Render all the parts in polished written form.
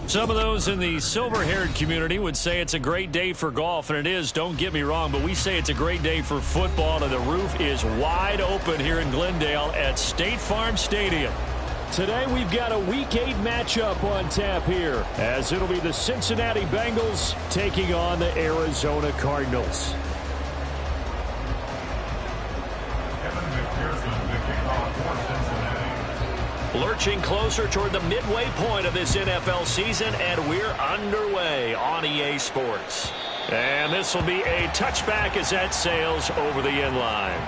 Some of those in the silver-haired community would say it's a great day for golf, and it is, don't get me wrong, but we say it's a great day for football, and the roof is wide open here in Glendale at State Farm Stadium. Today we've got a Week 8 matchup on tap here, as it'll be the Cincinnati Bengals taking on the Arizona Cardinals. Lurching closer toward the midway point of this NFL season, and we're underway on EA Sports. And this will be a touchback as that sails over the end line.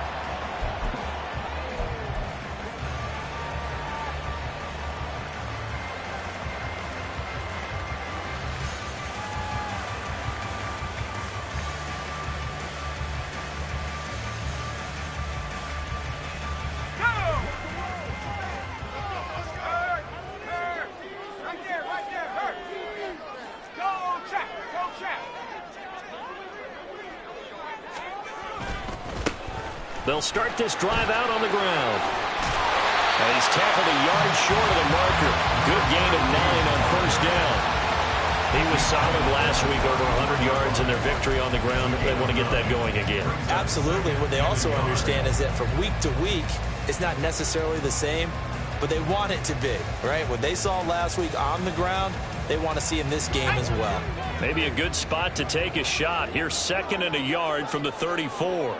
They'll start this drive out on the ground. And he's tackled a yard short of the marker. Good gain of 9 on first down. He was solid last week, over 100 yards in their victory on the ground. They want to get that going again. Absolutely. What they also understand is that from week to week, it's not necessarily the same, but they want it to be, right? What they saw last week on the ground, they want to see in this game as well. Maybe a good spot to take a shot. Here's 2nd and a yard from the 34.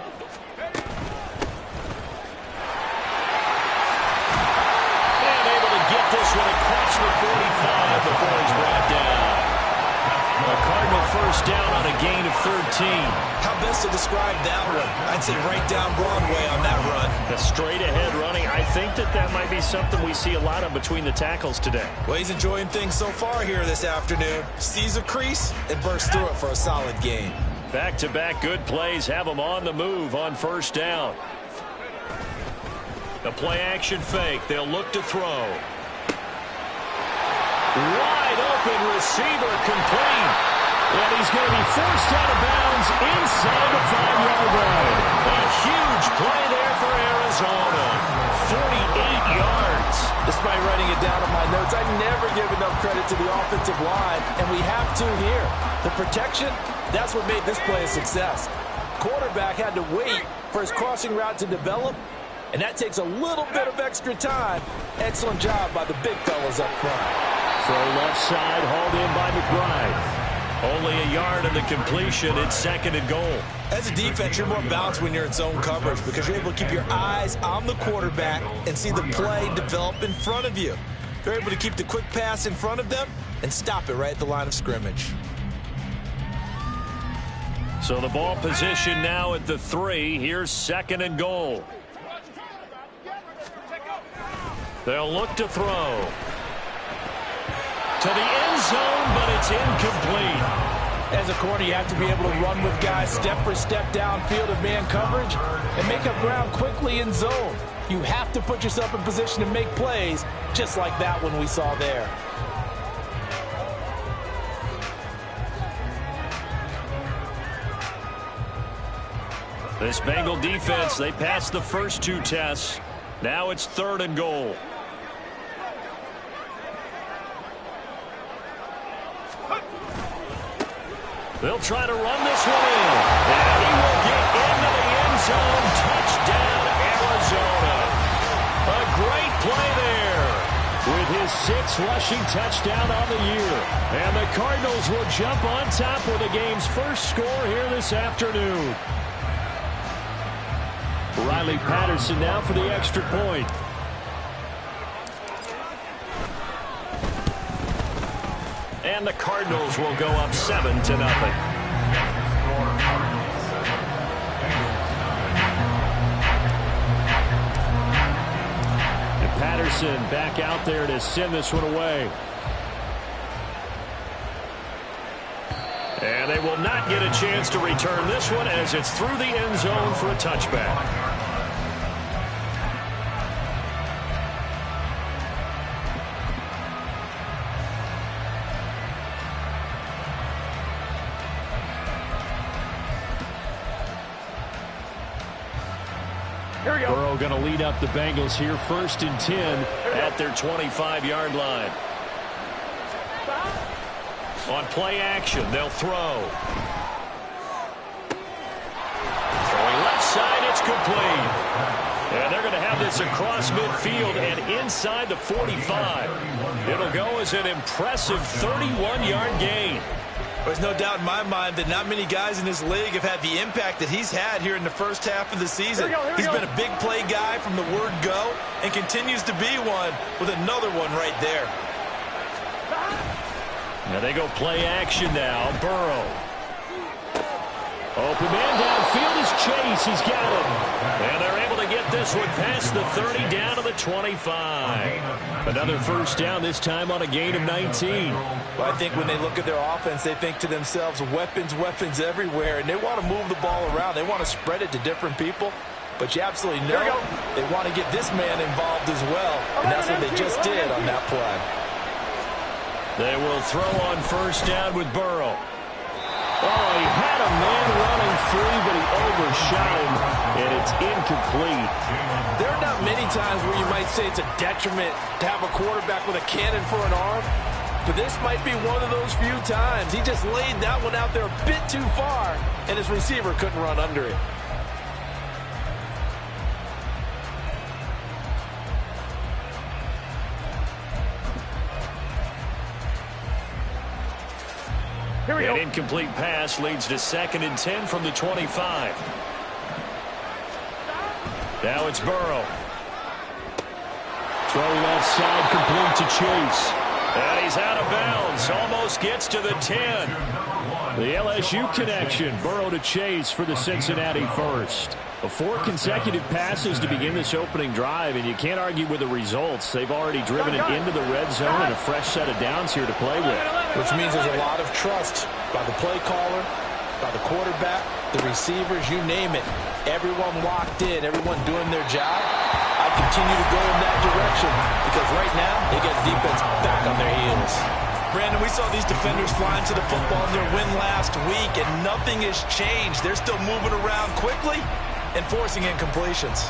This one across the 45 before he's brought down. A Cardinal first down on a gain of 13. How best to describe that one? I'd say right down Broadway on that run. The straight ahead running. I think that might be something we see a lot of between the tackles today. Well, he's enjoying things so far here this afternoon. Sees a crease and bursts through it for a solid gain. Back-to-back good plays have him on the move on first down. The play-action fake. They'll look to throw. Wide open receiver complete. And he's going to be forced out of bounds inside the 5-yard line. A huge play there for Arizona. 48 yards. Despite writing it down in my notes, I never give enough credit to the offensive line, and we have to here. The protection, that's what made this play a success. Quarterback had to wait for his crossing route to develop, and that takes a little bit of extra time. Excellent job by the big fellas up front. Throw left side, hauled in by McBride. Only a yard of the completion. It's 2nd and goal. As a defense, you're more balanced when you're in zone coverage because you're able to keep your eyes on the quarterback and see the play develop in front of you. You're able to keep the quick pass in front of them and stop it right at the line of scrimmage. So the ball position now at the 3. Here's 2nd and goal. They'll look to throw. To the end zone, but it's incomplete. As a corner, you have to be able to run with guys step for step downfield of man coverage and make up ground quickly in zone. You have to put yourself in position to make plays, just like that one we saw there. This Bengal defense, they passed the first 2 tests. Now it's 3rd and goal. They'll try to run this one in. And he will get into the end zone. Touchdown, Arizona. A great play there. With his 6th rushing touchdown on the year. And the Cardinals will jump on top with the game's first score here this afternoon. Riley Patterson now for the extra point. And the Cardinals will go up 7-0. And Patterson back out there to send this one away. And they will not get a chance to return this one as it's through the end zone for a touchback. Burrow going to lead up the Bengals here, 1st and 10 at their 25-yard line. On play action, they'll throw. Throwing left side, it's complete. And they're going to have this across midfield and inside the 45. It'll go as an impressive 31-yard gain. There's no doubt in my mind that not many guys in this league have had the impact that he's had here in the first half of the season. He's been a big play guy from the word go and continues to be one with another one right there. Now they go play action now. Burrow. Open man downfield is Chase. He's got it. And they're able to get this one past the 30 down to the 25. Another first down, this time on a gain of 19. Well, I think when they look at their offense, they think to themselves, weapons, weapons everywhere, and they want to move the ball around. They want to spread it to different people. But you absolutely know they want to get this man involved as well, and that's what they just did on that play. They will throw on first down with Burrow. Oh, he had a man running free, but he overshot him, and it's incomplete. There are not many times where you might say it's a detriment to have a quarterback with a cannon for an arm, but this might be one of those few times. He just laid that one out there a bit too far, and his receiver couldn't run under it. An incomplete pass leads to 2nd and 10 from the 25. Now it's Burrow. Throw left side complete to Chase. And he's out of bounds. Almost gets to the 10. The LSU connection. Burrow to Chase for the Cincinnati first. 4 consecutive passes to begin this opening drive, and you can't argue with the results. They've already driven it into the red zone and a fresh set of downs here to play with. Which means there's a lot of trust by the play caller, by the quarterback, the receivers, you name it. Everyone locked in, everyone doing their job. I continue to go in that direction because right now they get defense back on their heels. Brandon, we saw these defenders flying to the football in their win last week, and nothing has changed. They're still moving around quickly and forcing incompletions.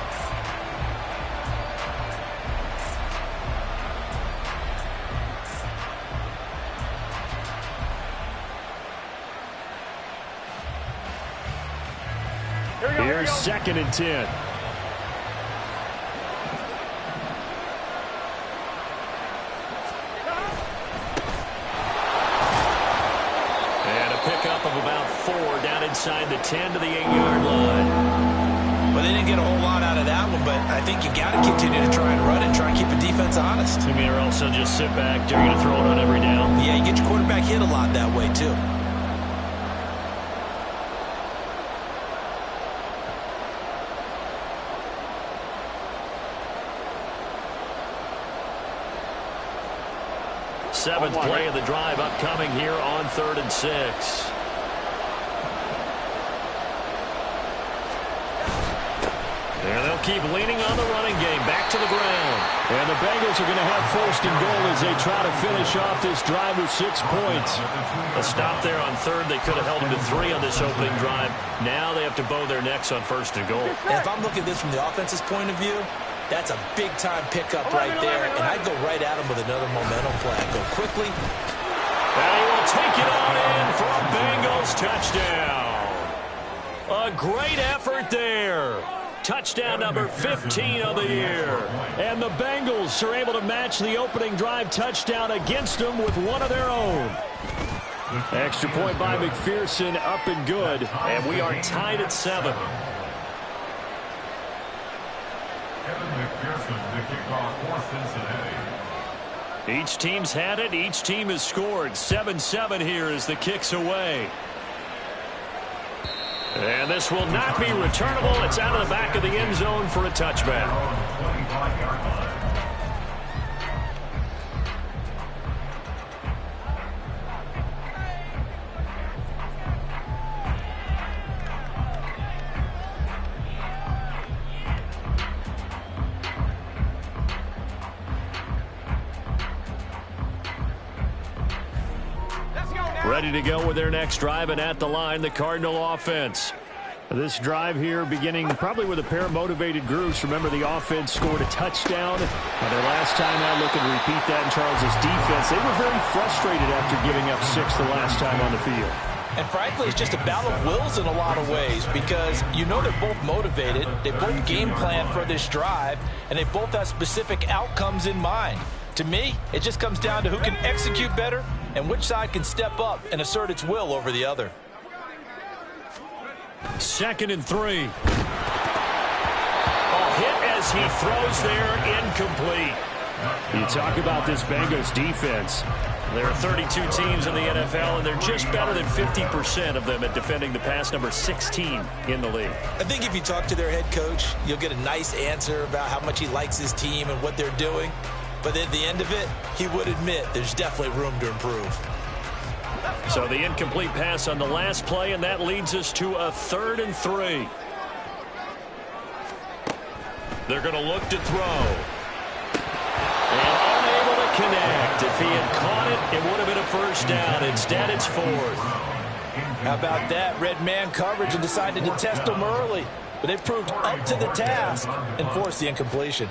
Here's 2nd and 10. And a pickup of about 4 down inside the 10 to the 8-yard line. Well, they didn't get a whole lot out of that one, but I think you got to continue to try and run and try and keep the defense honest. I mean, or else they'll just sit back. They're going to throw it on every down. Yeah, you get your quarterback hit a lot that way, too. Seventh play of the drive upcoming here on 3rd and 6. And they'll keep leaning on the running game. Back to the ground. And the Bengals are going to have 1st and goal as they try to finish off this drive with 6 points. A stop there on 3rd. They could have held them to 3 on this opening drive. Now they have to bow their necks on 1st and goal. And if I'm looking at this from the offense's point of view, that's a big-time pickup right there, and I'd go right at him with another momentum play. I'd go quickly. And he will take it on in for a Bengals touchdown. A great effort there. Touchdown number 15 of the year. And the Bengals are able to match the opening drive touchdown against them with one of their own. Extra point by McPherson, up and good. And we are tied at 7. Each team's had it. Each team has scored. 7-7 here as the kick's away. And this will not be returnable. It's out of the back of the end zone for a touchback. Ready to go with their next drive, and at the line, the Cardinal offense. This drive here beginning probably with a pair of motivated groups. Remember, the offense scored a touchdown. Their last time out, looking to repeat that in Charles' defense. They were very frustrated after giving up 6 the last time on the field. And frankly, it's just a battle of wills in a lot of ways because you know they're both motivated, they both game plan for this drive, and they both have specific outcomes in mind. To me, it just comes down to who can execute better and which side can step up and assert its will over the other. 2nd and 3. A hit as he throws there, incomplete. You talk about this Bengals defense. There are 32 teams in the NFL, and they're just better than 50% of them at defending the pass, number 16 in the league. I think if you talk to their head coach, you'll get a nice answer about how much he likes his team and what they're doing. But at the end of it, he would admit there's definitely room to improve. So the incomplete pass on the last play, and that leads us to a 3rd and 3. They're going to look to throw. And unable to connect. If he had caught it, it would have been a first down. Instead, it's 4th. How about that? Red man coverage and decided to test them early. But they proved up to the task and forced the incompletion.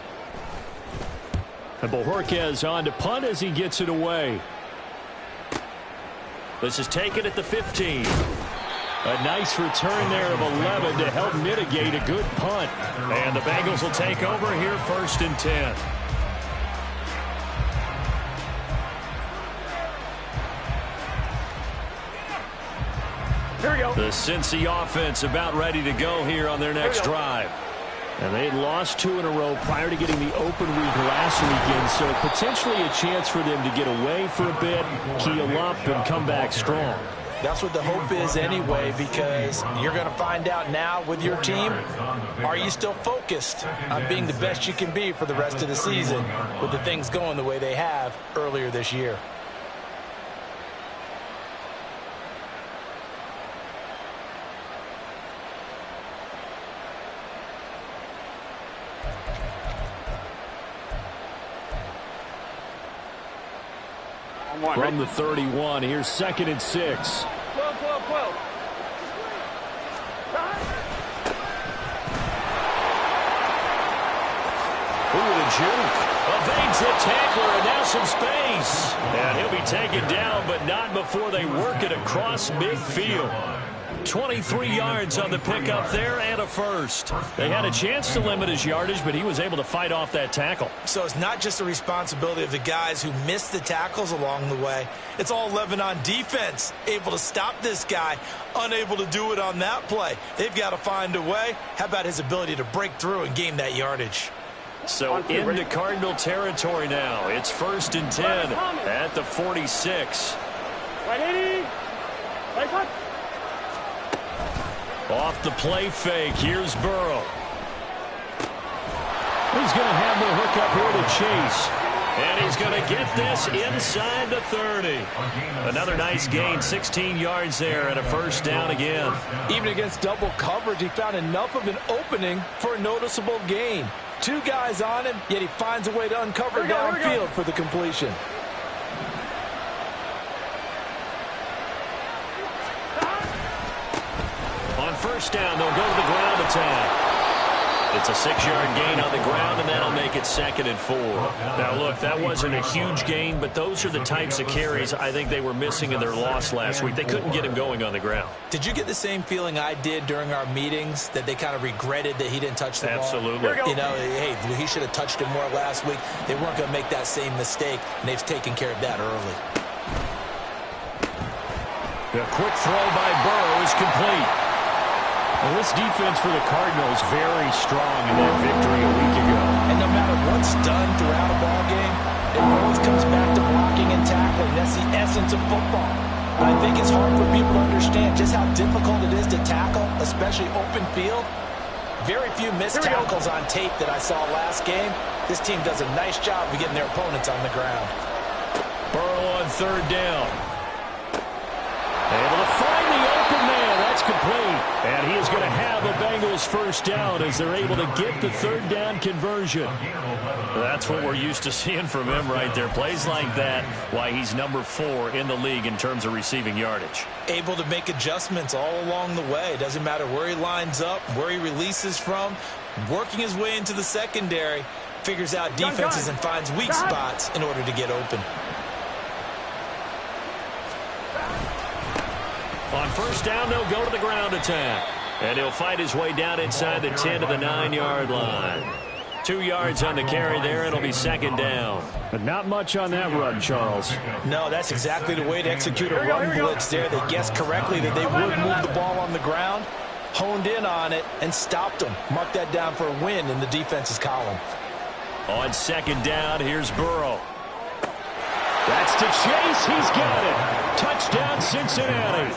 And Bojorquez on to punt as he gets it away. This is taken at the 15. A nice return there of 11 to help mitigate a good punt. And the Bengals will take over here, 1st and 10. Here we go. The Cincy offense about ready to go here on their next drive. And they had lost 2 in a row prior to getting the open week last weekend, so potentially a chance for them to get away for a bit, keel up, and come back strong. That's what the hope is anyway, because you're going to find out now with your team, are you still focused on being the best you can be for the rest of the season with the things going the way they have earlier this year? From the 31, here's 2nd and 6. 12. Ooh, the juke. Evades the tackler, and now some space. And he'll be taken down, but not before they work it across midfield. 23 yards on the pickup there and a first. They had a chance to limit his yardage, but he was able to fight off that tackle. So it's not just the responsibility of the guys who missed the tackles along the way. It's all 11 on defense, able to stop this guy, unable to do it on that play. They've got to find a way. How about his ability to break through and gain that yardage? So into Cardinal territory now. It's 1st and 10 at the 46. Right, 80. Right, cut. Off the play fake, here's Burrow. He's going to have the hook up here to Chase. And he's going to get this inside the 30. Another nice gain, 16 yards there, and a first down again. Even against double coverage, he found enough of an opening for a noticeable gain. 2 guys on him, yet he finds a way to uncover downfield for the completion. On first down, they'll go to the ground attack. It's a 6-yard gain on the ground, and that'll make it 2nd and 4. Now, look, that wasn't a huge gain, but those are the types of carries I think they were missing in their loss last week. They couldn't get him going on the ground. Did you get the same feeling I did during our meetings, that they kind of regretted that he didn't touch the ball? Absolutely. You know, hey, he should have touched it more last week. They weren't going to make that same mistake, and they've taken care of that early. The quick throw by Burrow is complete. Well, this defense for the Cardinals very strong in that victory a week ago. And no matter what's done throughout a ball game, it always comes back to blocking and tackling. That's the essence of football. But I think it's hard for people to understand just how difficult it is to tackle, especially open field. Very few missed tackles on tape that I saw last game. This team does a nice job of getting their opponents on the ground. Burrow on 3rd down. Able to find the open man. That's complete. And he is going to have a Bengals first down as they're able to get the third down conversion. That's what we're used to seeing from him right there. Plays like that, why he's number 4 in the league in terms of receiving yardage. Able to make adjustments all along the way. Doesn't matter where he lines up, where he releases from. Working his way into the secondary. Figures out defenses and finds weak spots in order to get open. On first down, they'll go to the ground attack. And he'll fight his way down inside the 10 to the 9-yard line. 2 yards on the carry there. It'll be second down. But not much on that run, Charles. No, that's exactly the way to execute a run blitz there. They guessed correctly that they would move the ball on the ground, honed in on it, and stopped them. Mark that down for a win in the defense's column. On second down, here's Burrow. That's to Chase. He's got it. Touchdown, Cincinnati.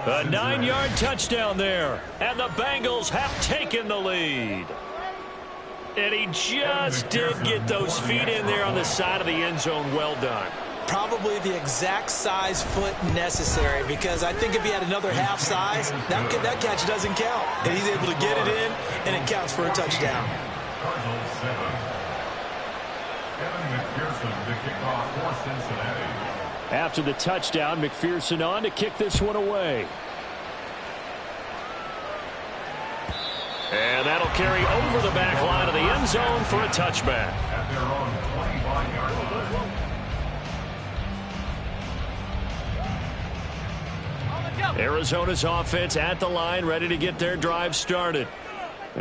A 9-yard touchdown there. And the Bengals have taken the lead. And he just did get those feet in there on the side of the end zone. Well done. Probably the exact size foot necessary, because I think if he had another half size, that catch doesn't count. And he's able to get it in, and it counts for a touchdown. After the touchdown, McPherson on to kick this one away. And that'll carry over the back line of the end zone for a touchback. Arizona's offense at the line, ready to get their drive started.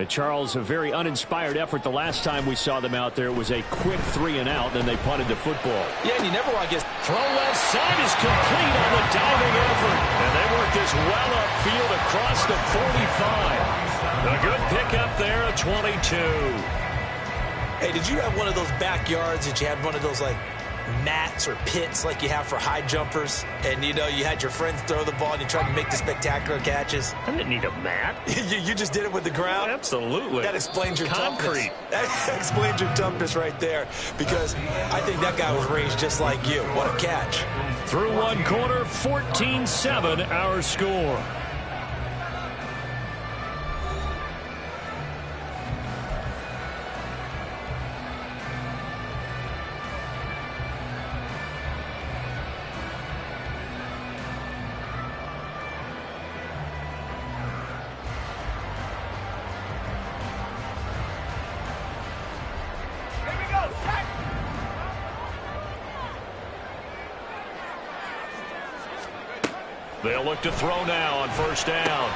Charles, a very uninspired effort the last time we saw them out there. It was a quick 3-and-out, then they punted the football. Yeah, and you never want to get... Throw left side is complete on the diving effort. And they work this well upfield across the 45. A good pickup there at 22. Hey, did you have one of those backyards that you had one of those, like, mats or pits like you have for high jumpers, and you had your friends throw the ball and you tried to make the spectacular catches? I didn't need a mat. you just did it with the ground? Absolutely. That explains your concrete. Toughness. That explains your toughness right there, because I think that guy was raised just like you. What a catch. Through one quarter, 14-7 our score. They'll look to throw now on first down.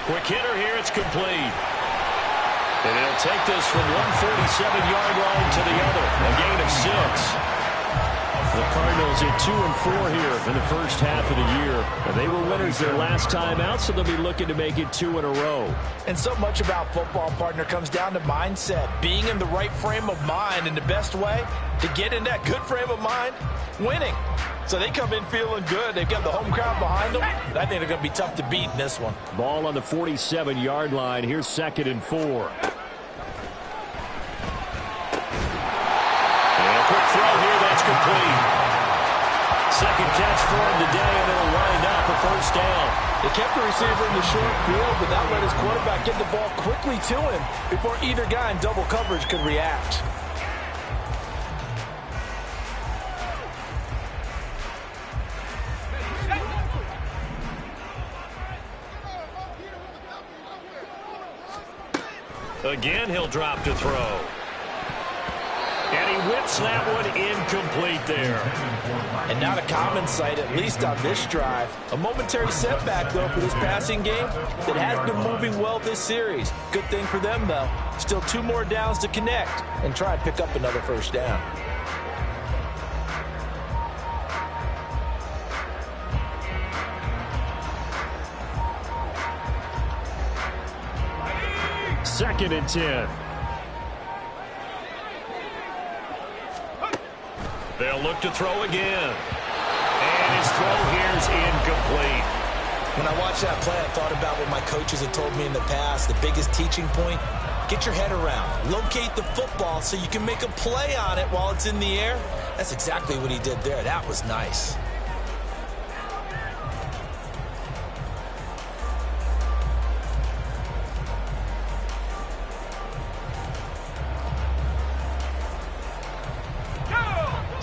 Quick hitter here, it's complete. And they'll take this from 147-yard line to the other. A gain of 6. The Cardinals at 2-4 here in the first half of the year. And they were winners their last time out, so they'll be looking to make it 2 in a row. And so much about football, partner, comes down to mindset. Being in the right frame of mind, and the best way to get in that good frame of mind, winning. So they come in feeling good. They've got the home crowd behind them. And I think they're going to be tough to beat in this one. Ball on the 47-yard line. Here's 2nd and 4. And a quick throw here, that's complete. Second catch for him today, and it'll wind up a first down. They kept the receiver in the short field, but that let his quarterback get the ball quickly to him before either guy in double coverage could react. Again, he'll drop to throw. And he whips that one incomplete there. And not a common sight, at least on this drive. A momentary setback, though, for this passing game that has been moving well this series. Good thing for them, though. Still 2 more downs to connect and try and pick up another first down. Second and 10. They'll look to throw again. And his throw here's incomplete. When I watched that play, I thought about what my coaches had told me in the past. The biggest teaching point, get your head around. Locate the football so you can make a play on it while it's in the air. That's exactly what he did there. That was nice.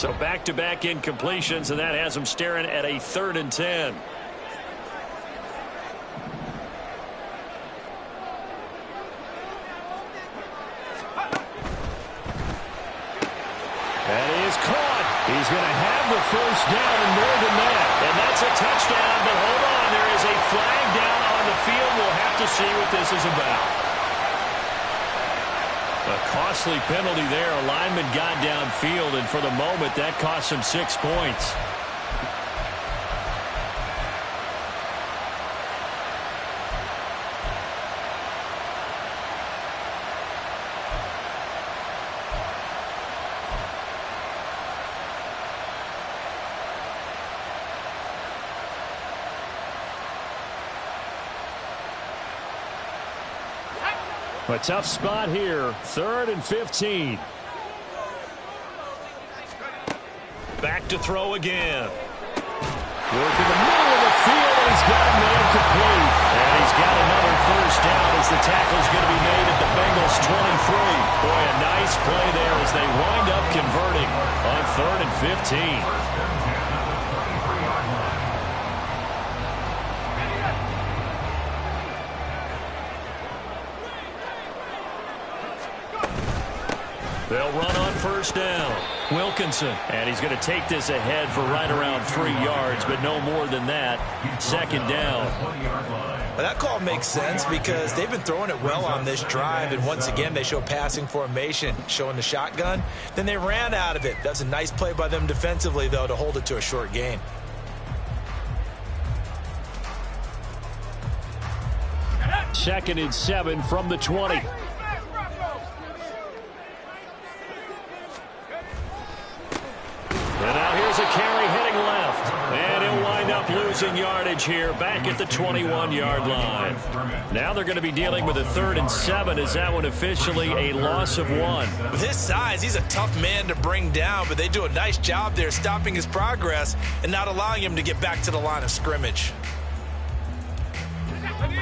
So back-to-back incompletions, and that has them staring at a 3rd and 10. And he is caught. He's going to have the first down and more than that. And that's a touchdown, but hold on. There is a flag down on the field. We'll have to see what this is about. A costly penalty there. A lineman got downfield, and for the moment, that cost him 6 points. A tough spot here. 3rd and 15. Back to throw again. Work in the middle of the field, and he's got a man complete. And he's got another first down as the tackle's going to be made at the Bengals 23. Boy, a nice play there as they wind up converting on 3rd and 15. They'll run on first down. Wilkinson. And he's going to take this ahead for right around 3 yards, but no more than that. 2nd down. Well, that call makes sense because they've been throwing it well on this drive, and once again they show passing formation, showing the shotgun. Then they ran out of it. That's a nice play by them defensively, though, to hold it to a short gain. Second and 7 from the 20. And now here's a carry heading left. And he'll wind up losing yardage here back at the 21-yard line. Now they're going to be dealing with a 3rd and 7. Is that one officially a loss of 1? With his size, he's a tough man to bring down, but they do a nice job there stopping his progress and not allowing him to get back to the line of scrimmage.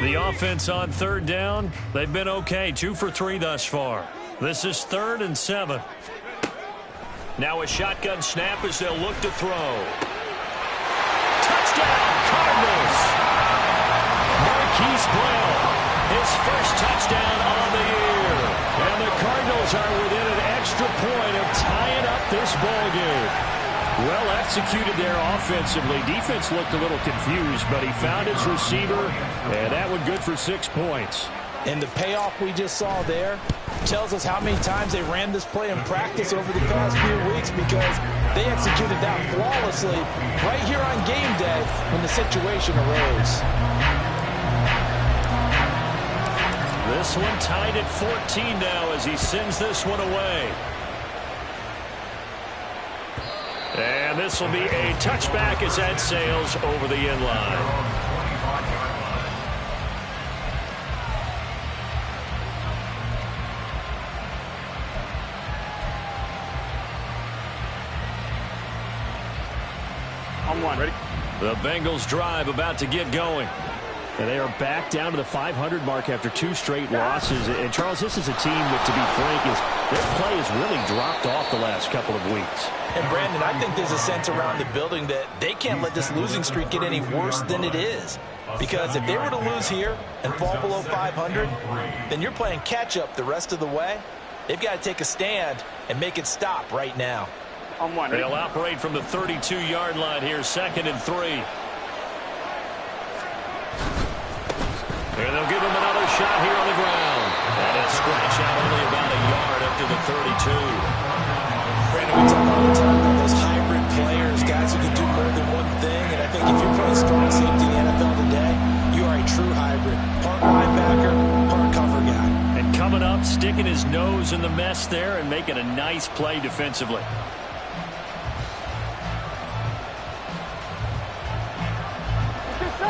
The offense on 3rd down, they've been okay. 2 for 3 thus far. This is 3rd and 7. Now a shotgun snap as they'll look to throw. Touchdown, Cardinals! Marquise Brown, his first touchdown on the year. And the Cardinals are within an extra point of tying up this ballgame. Well executed there offensively. Defense looked a little confused, but he found his receiver, and that one good for 6 points. And the payoff we just saw there tells us how many times they ran this play in practice over the past few weeks, because they executed that flawlessly right here on game day when the situation arose. This one tied at 14 now as he sends this one away. And this will be a touchback as that sails over the end line. Ready? The Bengals drive about to get going. And they are back down to the 500 mark after 2 straight losses. And, Charles, this is a team that, to be frank, their play has really dropped off the last couple of weeks. And, Brandon, I think there's a sense around the building that they can't let this losing streak get any worse than it is. Because if they were to lose here and fall below 500, then you're playing catch-up the rest of the way. They've got to take a stand and make it stop right now. They'll operate from the 32-yard line here, 2nd and 3. And they'll give him another shot here on the ground. And he'll scratch out only about a yard up to the 32. Brandon, we talk all the time about those hybrid players, guys who can do more than one thing. And I think if you're playing strong safety in the NFL today, you are a true hybrid. Part linebacker, part cover guy. And coming up, sticking his nose in the mess there and making a nice play defensively.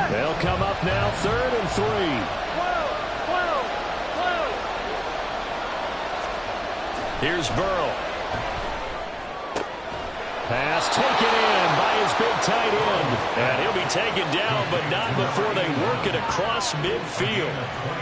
They'll come up now, 3rd and 3. Here's Burrow. Pass taken in by his big tight end. And he'll be taken down, but not before they work it across midfield.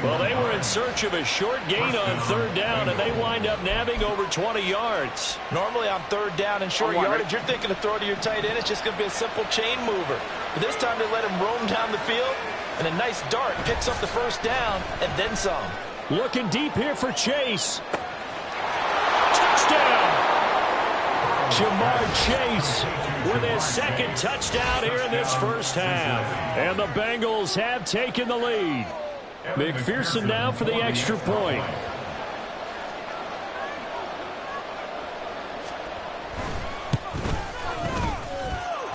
Well, they were in search of a short gain on third down, and they wind up nabbing over 20 yards. Normally on third down and short yardage, you're thinking to throw to your tight end. It's just going to be a simple chain mover. But this time they let him roam down the field, and a nice dart picks up the first down and then some. Looking deep here for Chase. Touchdown! Jamar Chase with his second touchdown here in this first half. And the Bengals have taken the lead. McPherson now for the extra point.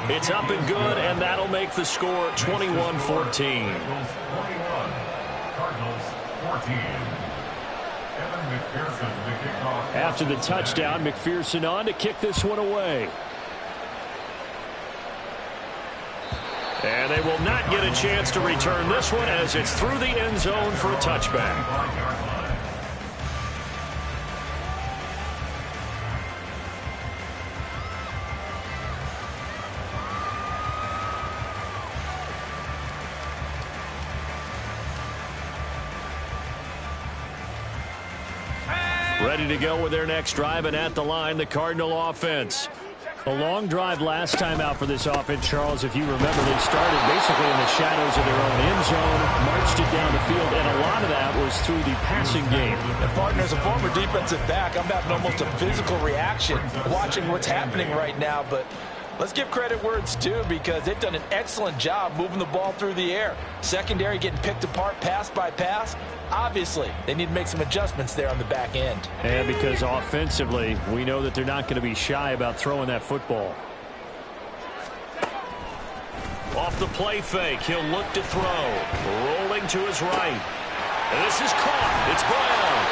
It's up and good, and that'll make the score 21-14. After the touchdown, McPherson on to kick this one away. And they will not get a chance to return this one as it's through the end zone for a touchback. Ready to go with their next drive, and at the line, the Cardinal offense. A long drive last time out for this offense, Charles. If you remember, they started basically in the shadows of their own end zone, marched it down the field, and a lot of that was through the passing game. And partner, as a former defensive back, I'm having almost a physical reaction watching what's happening right now, but let's give credit where it's due because they've done an excellent job moving the ball through the air. Secondary getting picked apart pass by pass. Obviously, they need to make some adjustments there on the back end. And because offensively, we know that they're not going to be shy about throwing that football. Off the play fake, he'll look to throw. Rolling to his right. And this is caught. It's Brown.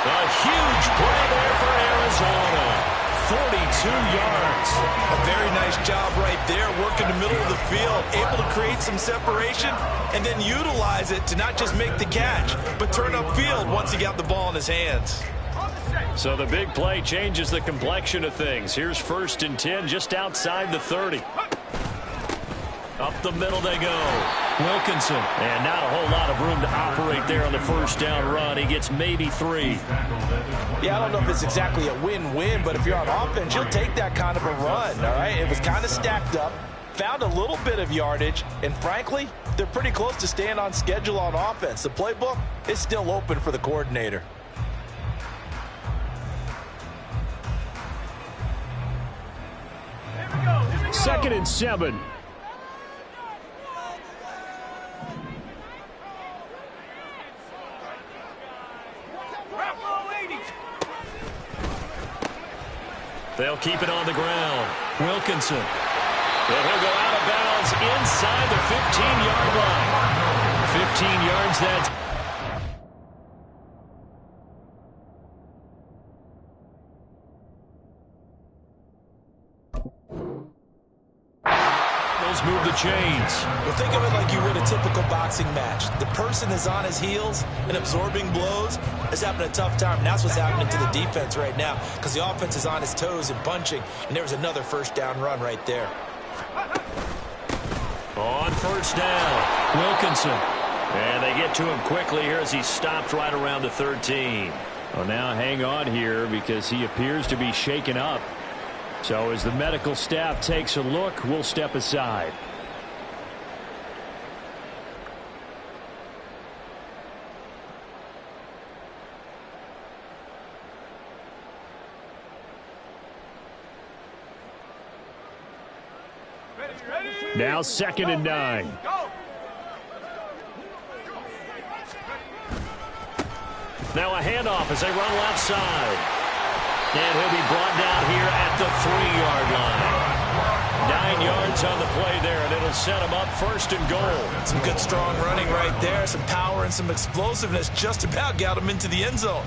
A huge play there for Arizona. 42 yards. A very nice job right there, working the middle of the field, able to create some separation and then utilize it to not just make the catch, but turn upfield once he got the ball in his hands. So the big play changes the complexion of things. Here's 1st and 10 just outside the 30. Up the middle they go. Wilkinson. And not a whole lot of room to operate there on the first down run. He gets maybe 3. Yeah, I don't know if it's exactly a win-win, but if you're on offense, you'll take that kind of a run, all right? It was kind of stacked up, found a little bit of yardage, and frankly, they're pretty close to staying on schedule on offense. The playbook is still open for the coordinator. Second and 7. They'll keep it on the ground. Wilkinson. And he'll go out of bounds inside the 15-yard line. 15 yards, that's... Move the chains. Well, think of it like you would a typical boxing match. The person is on his heels and absorbing blows is having a tough time. And that's what's happening to the defense right now because the offense is on his toes and punching. And there was another first down run right there. On first down, Wilkinson. And they get to him quickly here as he stopped right around the 13. Well, now hang on here because he appears to be shaken up. So as the medical staff takes a look, we'll step aside. Now 2nd and 9. Now a handoff as they run left side. And he'll be brought down here at the 3-yard line. 9 yards on the play there, and it'll set him up 1st and goal. Some good strong running right there. Some power and some explosiveness just about got him into the end zone.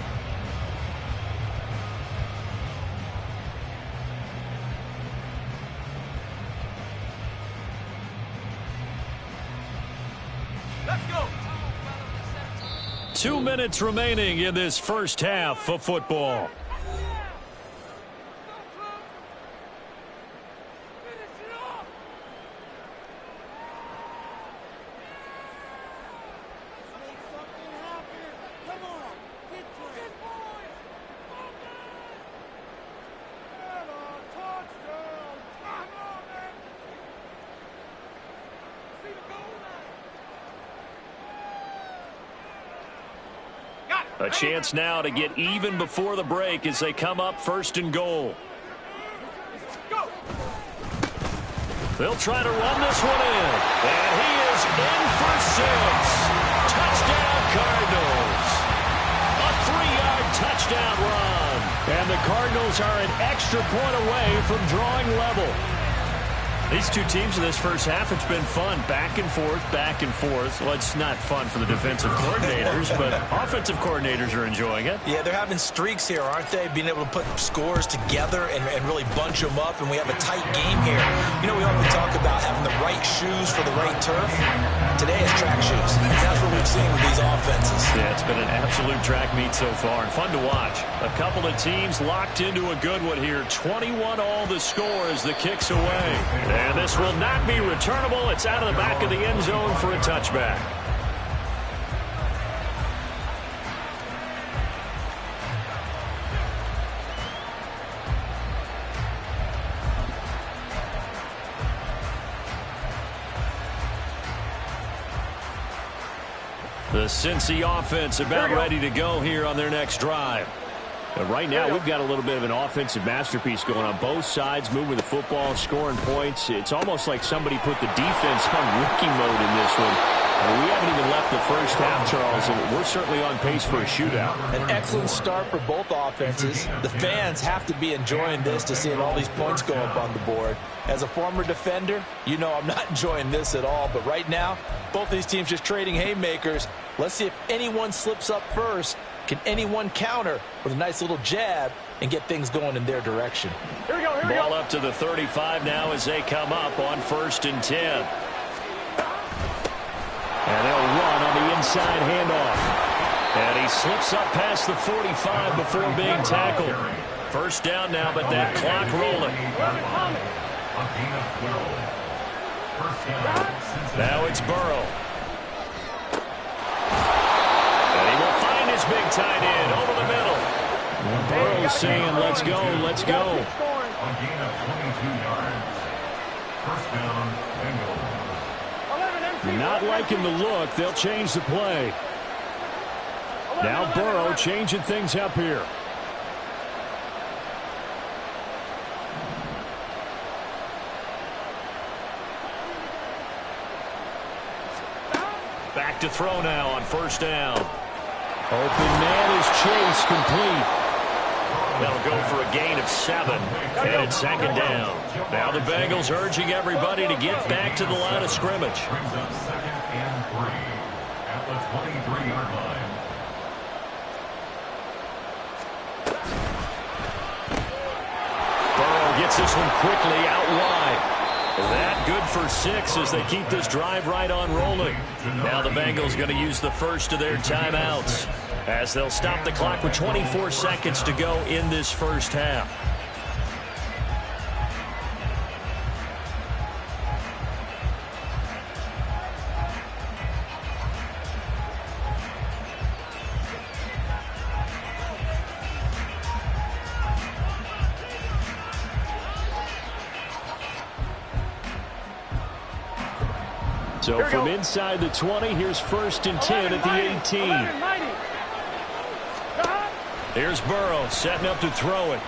Let's go. 2 minutes remaining in this first half of football. A chance now to get even before the break as they come up 1st and goal. They'll try to run this one in. And he is in for 6. Touchdown, Cardinals. A 3-yard touchdown run. And the Cardinals are an extra point away from drawing level. These two teams in this first half, it's been fun. Back and forth, back and forth. Well, it's not fun for the defensive coordinators, but offensive coordinators are enjoying it. Yeah, they're having streaks here, aren't they? Being able to put scores together and really bunch them up, and we have a tight game here. You know, we often talk about having the right shoes for the right turf. Today is track shoes. That's what we've seen with these offenses. Yeah, it's been an absolute track meet so far, and fun to watch. A couple of teams locked into a good one here. 21 all the score as the kick's away. And this will not be returnable. It's out of the back of the end zone for a touchback. The Cincy offense about ready to go here on their next drive. But right now, we've got a little bit of an offensive masterpiece going on both sides, moving the football, scoring points. It's almost like somebody put the defense on rookie mode in this one. And we haven't even left the first half, Charles, and we're certainly on pace for a shootout. An excellent start for both offenses. The fans have to be enjoying this to seeing all these points go up on the board. As a former defender, you know I'm not enjoying this at all. But right now, both these teams just trading haymakers. Let's see if anyone slips up first. Can anyone counter with a nice little jab and get things going in their direction? Here we go, here we Ball go. up to the 35 now as they come up on 1st and 10. And they'll run on the inside handoff. And he slips up past the 45 before being tackled. First down now, but that clock rolling. Now it's Burrow. And he will find his big tight end over the middle. And Burrow's saying, let's go, let's go. A gain of 22 yards. First down, Bengals. Not liking the look. They'll change the play. Now Burrow changing things up here. Back to throw now on 1st down. Open man is Chase, complete. That'll go for a gain of 7. And it's 2nd down. Now the Bengals urging everybody to get back to the line of scrimmage. Brings up 2nd and 3 at the 23-yard line. Burrow gets this one quickly out wide. That good for 6 as they keep this drive right on rolling. Now the Bengals going to use the first of their timeouts as they'll stop the clock with 24 seconds to go in this first half. So from inside the 20, here's 1st and 10 at the 18. Here's Burrow setting up to throw it.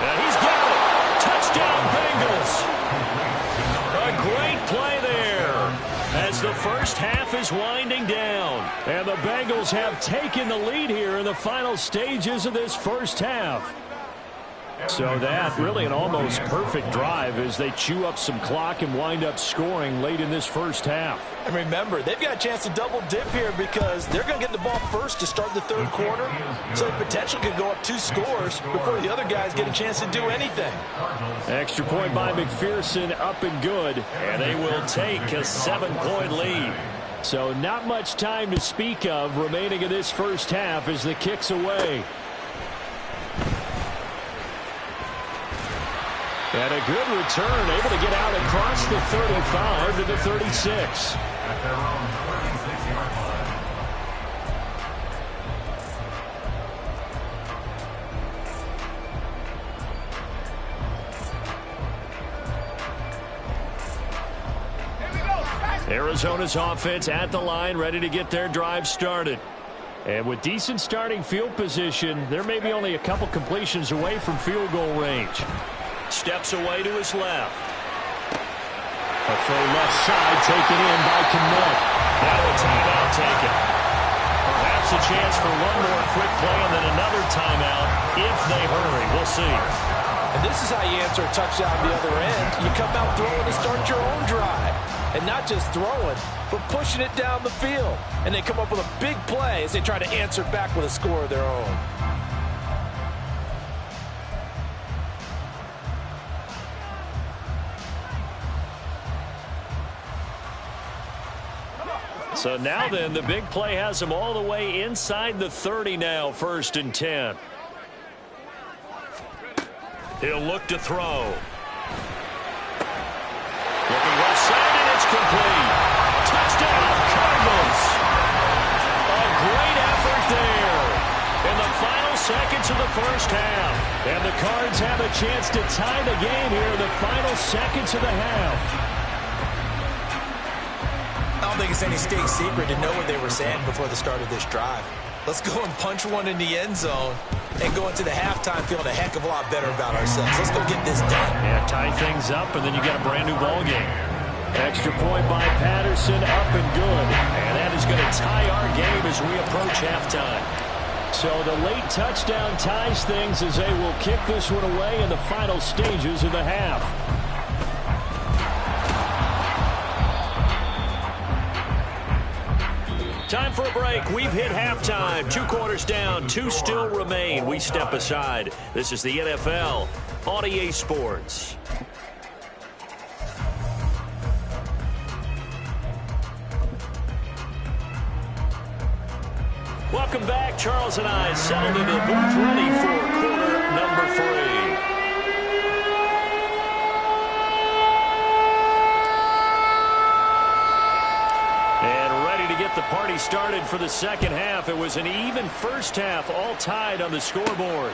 And he's got it. Touchdown, Bengals. A great play there as the first half is winding down. And the Bengals have taken the lead here in the final stages of this first half. So that really an almost perfect drive as they chew up some clock and wind up scoring late in this first half. And remember, they've got a chance to double dip here because they're going to get the ball first to start the 3rd quarter. So the potential could go up 2 scores before the other guys get a chance to do anything. Extra point by McPherson, up and good. And they will take a 7-point lead. So not much time to speak of remaining in this first half as the kick's away. And a good return, able to get out across the 35 to the 36. At their own 36-yard line. Arizona's offense at the line, ready to get their drive started. And with decent starting field position, they're maybe only a couple completions away from field goal range. Steps away to his left. A throw left side taken in by Kmet. Now a timeout taken. Perhaps a chance for one more quick play and then another timeout if they hurry. We'll see. And this is how you answer a touchdown on the other end. You come out throwing to start your own drive. And not just throwing, but pushing it down the field. And they come up with a big play as they try to answer back with a score of their own. So now then, the big play has them all the way inside the 30 now, 1st and 10. He'll look to throw. Looking left side, and it's complete. Touchdown, Cardinals. A great effort there in the final seconds of the first half. And the Cards have a chance to tie the game here in the final seconds of the half. I don't think it's any state secret to know what they were saying before the start of this drive. Let's go and punch one in the end zone and go into the halftime feeling a heck of a lot better about ourselves. Let's go get this done. Yeah, tie things up, and then you got a brand new ball game. Extra point by Patterson, up and good. And that is going to tie our game as we approach halftime. So the late touchdown ties things as they will kick this one away in the final stages of the half. Time for a break. We've hit halftime. 2 quarters down. 2 still remain. We step aside. This is the NFL on EA Sports. Welcome back. Charles and I settled into the booth ready for quarter number 3. The party started for the second half. It was an even first half, all tied on the scoreboard.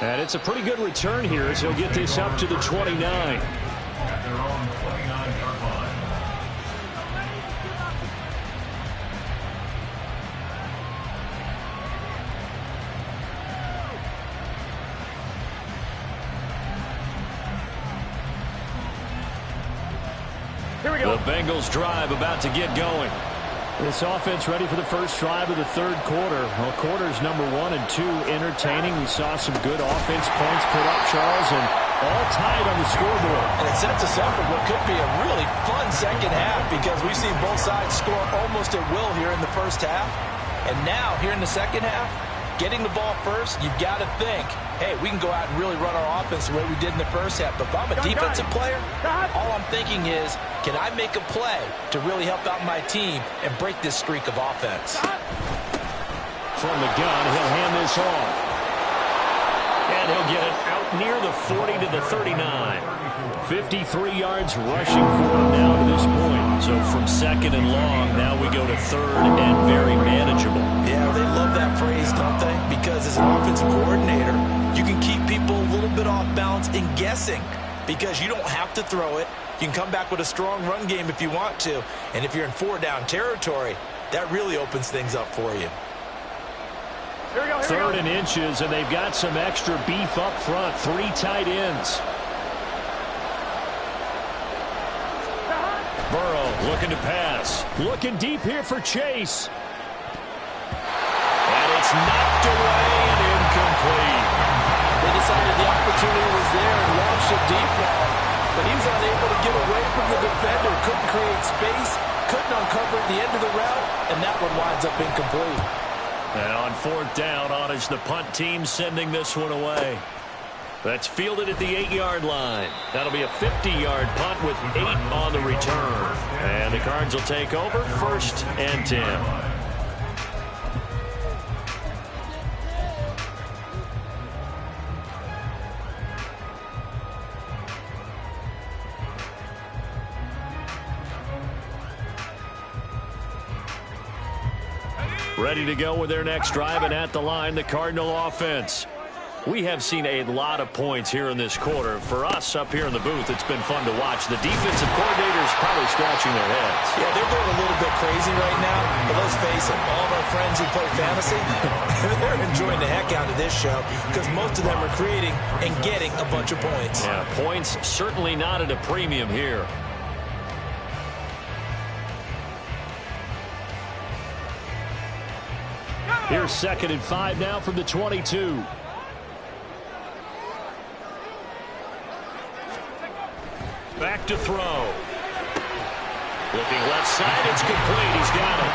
And it's a pretty good return here as he'll get this up to the 29. At their own 29-yard line. Here we go. The Bengals drive about to get going. This offense ready for the first drive of the third quarter. Well, quarters number 1 and 2 entertaining. We saw some good offense points put up, Charles, and all tied on the scoreboard. And it sets us up for what could be a really fun second half because we've seen both sides score almost at will here in the first half. And now, here in the second half, getting the ball first, you've got to think, hey, we can go out and really run our offense the way we did in the first half. But if I'm a defensive player, all I'm thinking is, can I make a play to really help out my team and break this streak of offense? From the gun, he'll hand this off. And he'll get it out near the 40 to the 39. 53 yards rushing for him now to this point. So from second and long, now we go to third and very manageable. Yeah, they love that phrase, don't they? Because as an offensive coordinator, you can keep people a little bit off balance and guessing because you don't have to throw it. You can come back with a strong run game if you want to. And if you're in 4-down territory, that really opens things up for you. Third and inches, and they've got some extra beef up front. 3 tight ends. Burrow looking to pass. Looking deep here for Chase. And it's knocked away and incomplete. They decided the opportunity was there and launched a deep ball. But he was unable to get away from the defender. Couldn't create space. Couldn't uncover at the end of the route. And that one winds up incomplete. And on 4th down, on is the punt team sending this one away. That's fielded at the 8-yard line. That'll be a 50-yard punt with 8 on the return. And the Cards will take over 1st and 10. Ready to go with their next drive, and at the line, the Cardinal offense. We have seen a lot of points here in this quarter. For us up here in the booth, it's been fun to watch. The defensive coordinators probably scratching their heads. Yeah, they're going a little bit crazy right now. But let's face it, all of our friends who play fantasy, they're enjoying the heck out of this show because most of them are creating and getting a bunch of points. Yeah, points certainly not at a premium here. Here's 2nd and 5 now from the 22. Back to throw. Looking left side, it's complete. He's got it.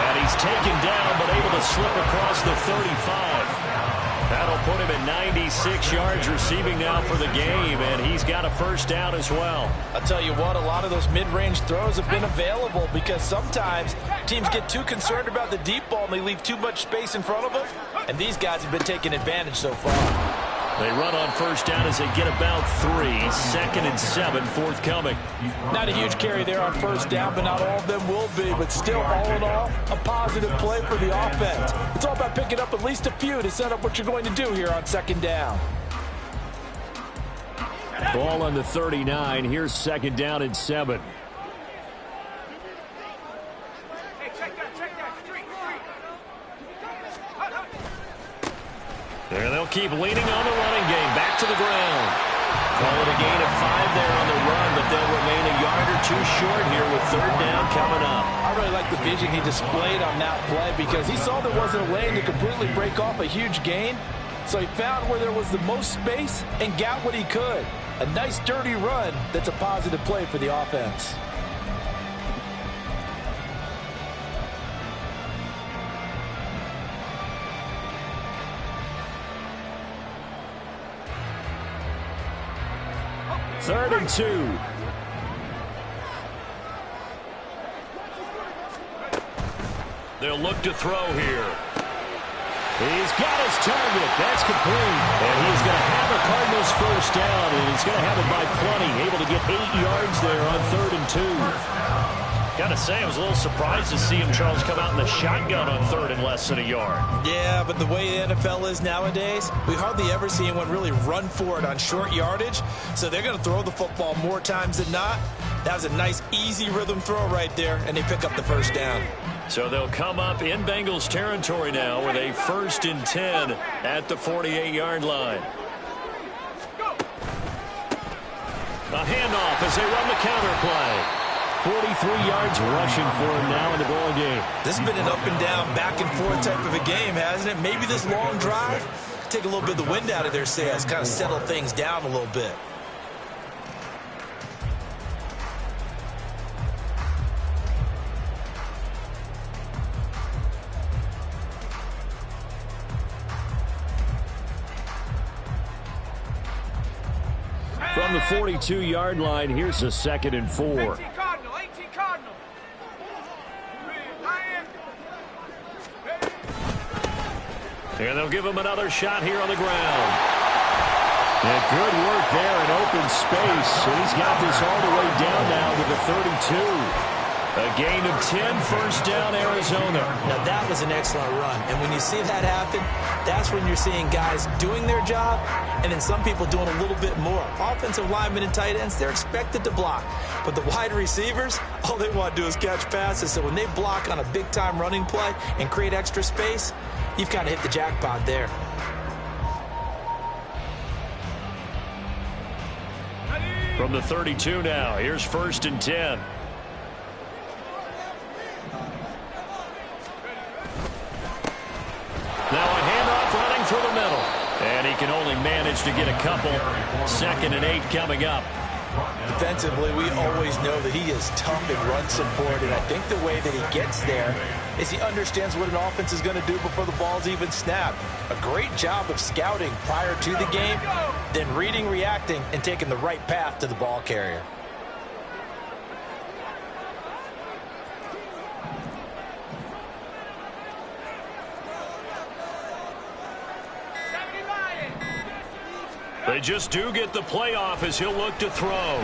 And he's taken down, but able to slip across the 35. That'll put him at 96 yards receiving now for the game, and he's got a first down as well. I'll tell you what, a lot of those mid-range throws have been available because sometimes teams get too concerned about the deep ball and they leave too much space in front of them, and these guys have been taking advantage so far. They run on first down as they get about 3. 2nd and 7 forthcoming. Not a huge carry there on first down, but not all of them will be. But still, all in all, a positive play for the offense. It's all about picking up at least a few to set up what you're going to do here on 2nd down. Ball on the 39. Here's 2nd down and 7. And they'll keep leaning on the running game. Back to the ground. Call it a gain of 5 there on the run, but they'll remain a yard or 2 short here with 3rd down coming up. I really like the vision he displayed on that play because he saw there wasn't a lane to completely break off a huge gain. So he found where there was the most space and got what he could. A nice dirty run that's a positive play for the offense. Third and 2. They'll look to throw here. He's got his target. That's complete. And he's going to have a Cardinals first down, and he's going to have it by plenty. Able to get 8 yards there on 3rd and 2. Got to say, I was a little surprised to see him, Charles, come out in the shotgun on 3rd and less than a yard. Yeah, but the way the NFL is nowadays, we hardly ever see anyone really run for it on short yardage. So they're going to throw the football more times than not. That was a nice, easy rhythm throw right there, and they pick up the first down. So they'll come up in Bengals territory now with a 1st and 10 at the 48-yard line. A handoff as they run the counter play. 43 yards rushing for him now in the ball game. This has been an up and down, back and forth type of a game, hasn't it? Maybe this long drive, take a little bit of the wind out of their sails, kind of settle things down a little bit. From the 42-yard line, here's a 2nd and 4. 18 Cardinal. And they'll give him another shot here on the ground. And good work there in open space. So he's got this all the way down now to the 32. A gain of 10, first down, Arizona. Now, that was an excellent run. And when you see that happen, that's when you're seeing guys doing their job and then some people doing a little bit more. Offensive linemen and tight ends, they're expected to block. But the wide receivers, all they want to do is catch passes. So when they block on a big-time running play and create extra space, you've kind of hit the jackpot there. From the 32 now, here's 1st and 10. Now a handoff running through the middle. And he can only manage to get a couple. 2nd and 8 coming up. Defensively, we always know that he is tough in run support, and I think the way that he gets there is he understands what an offense is going to do before the ball's even snapped. A great job of scouting prior to the game, then reading, reacting, and taking the right path to the ball carrier. They just do get the playoff as he'll look to throw.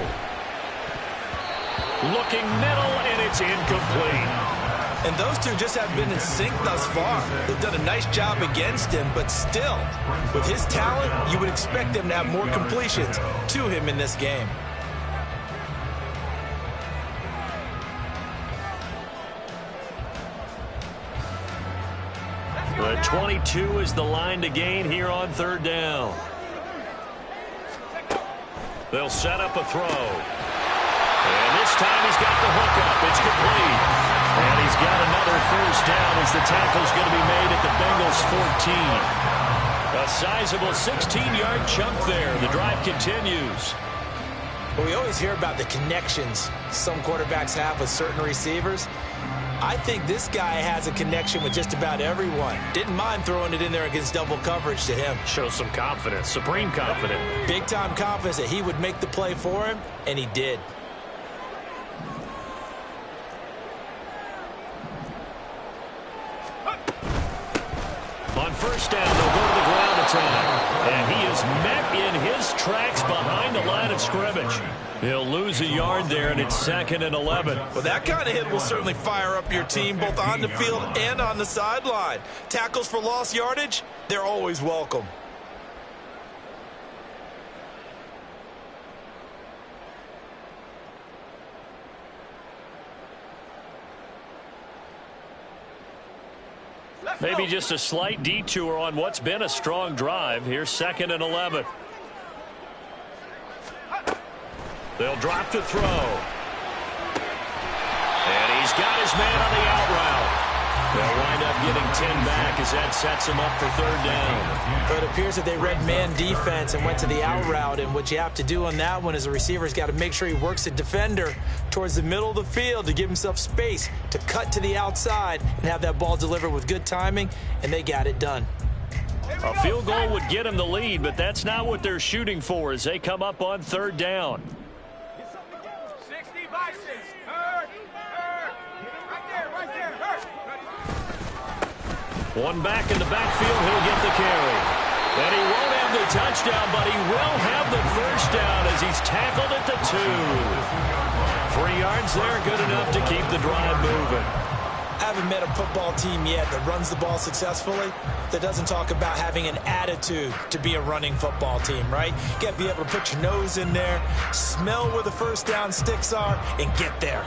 Looking middle, and it's incomplete. And those two just have been in sync thus far. They've done a nice job against him, but still, with his talent, you would expect them to have more completions to him in this game. The 22 is the line to gain here on third down. They'll set up a throw. And this time he's got the hook up. It's complete. And he's got another first down as the tackle's going to be made at the Bengals 14. A sizable 16-yard chunk there. The drive continues. Well, we always hear about the connections some quarterbacks have with certain receivers. I think this guy has a connection with just about everyone. Didn't mind throwing it in there against double coverage to him. Shows some confidence, supreme confidence. Big-time confidence that he would make the play for him, and he did. On first down, they'll go to the ground attack. And he is met in his tracks behind the line of scrimmage. He'll lose a yard there, and it's 2nd and 11. Well, that kind of hit will certainly fire up your team both on the field and on the sideline. Tackles for lost yardage, they're always welcome. Maybe just a slight detour on what's been a strong drive. Here's 2nd and 11. They'll drop to throw. And he's got his man on the out route. They'll wind up getting 10 back as that sets him up for third down. But it appears that they read man defense and went to the out route. And what you have to do on that one is the receiver's got to make sure he works the defender towards the middle of the field to give himself space to cut to the outside and have that ball delivered with good timing, and they got it done. A field goal would get him the lead, but that's not what they're shooting for as they come up on third down. 60 vices. Hurt. Right there. Hurt. One back in the backfield, he'll get the carry. And he won't have the touchdown, but he will have the first down as he's tackled at the 2. 3 yards there, good enough to keep the drive moving. I haven't met a football team yet that runs the ball successfully that doesn't talk about having an attitude to be a running football team, right? You got to be able to put your nose in there, smell where the first down sticks are, and get there.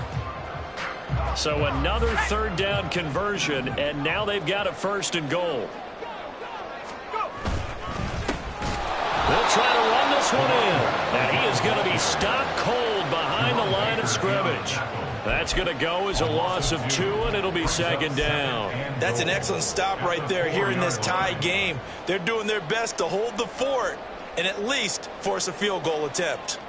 So another third down conversion, and now they've got a 1st and goal. They'll try to run this one in, and he is going to be stopped cold behind the line of scrimmage. That's going to go as a loss of 2, and it'll be 2nd down. That's an excellent stop right there here in this tie game. They're doing their best to hold the fort and at least force a field goal attempt.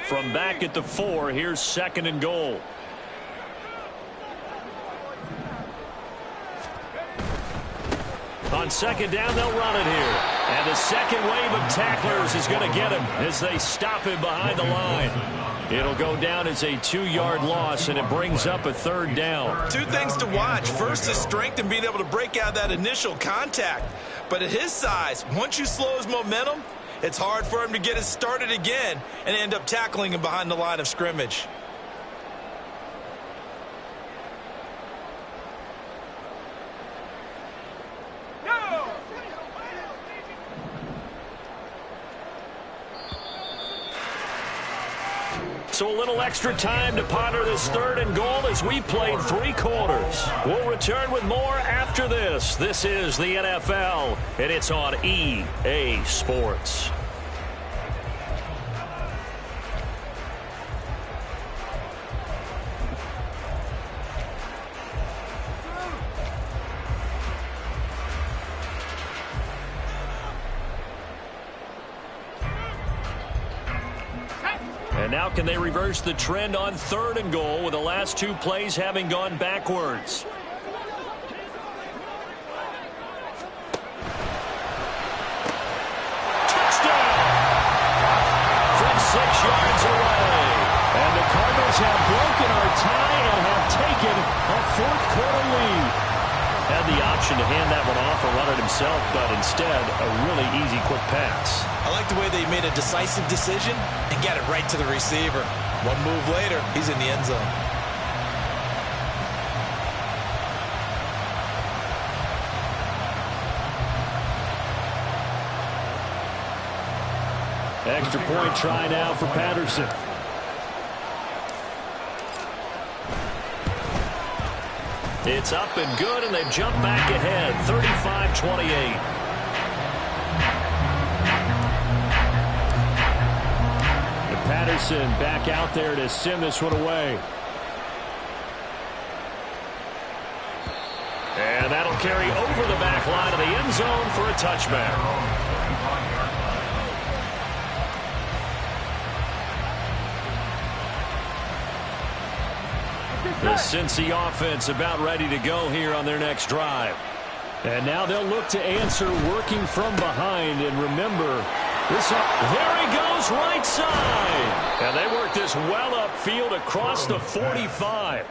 From back at the 4, here's 2nd and goal. On 2nd down, they'll run it here. And the second wave of tacklers is going to get him as they stop him behind the line. It'll go down as a 2-yard loss, and it brings up a 3rd down. 2 things to watch. First is strength and being able to break out that initial contact. But at his size, once you slow his momentum, it's hard for him to get it started again and end up tackling him behind the line of scrimmage. So a little extra time to ponder this 3rd and goal as we played 3 quarters. We'll return with more after this. This is the NFL, and it's on EA Sports. And now can they reverse the trend on 3rd and goal with the last 2 plays having gone backwards? Touchdown! From 6 yards away. And the Cardinals have broken our tie and have taken a 4th quarter lead. Had the option to hand that one off or run it himself, but instead a really easy quick pass. I like the way they made a decisive decision and got it right to the receiver. One move later, he's in the end zone. Extra point try now for Patterson. It's up and good, and they've jumped back ahead, 35-28. Patterson back out there to send this one away. And that'll carry over the back line of the end zone for a touchback. The Cincy offense about ready to go here on their next drive. And now they'll look to answer working from behind. And remember, there he goes right side. And they work this well upfield across the 45.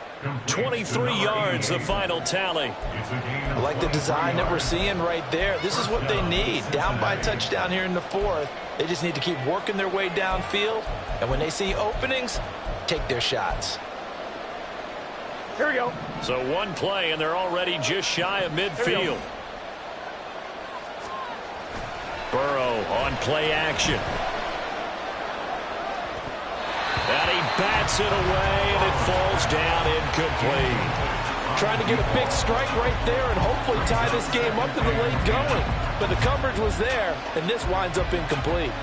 23 yards, the final tally. I like the design that we're seeing right there. This is what they need. Down by a touchdown here in the fourth. They just need to keep working their way downfield. And when they see openings, take their shots. Here we go. So one play, and they're already just shy of midfield. Burrow on play action. And he bats it away, and it falls down incomplete. Trying to get a big strike right there and hopefully tie this game up in the late going. But the coverage was there, and this winds up incomplete.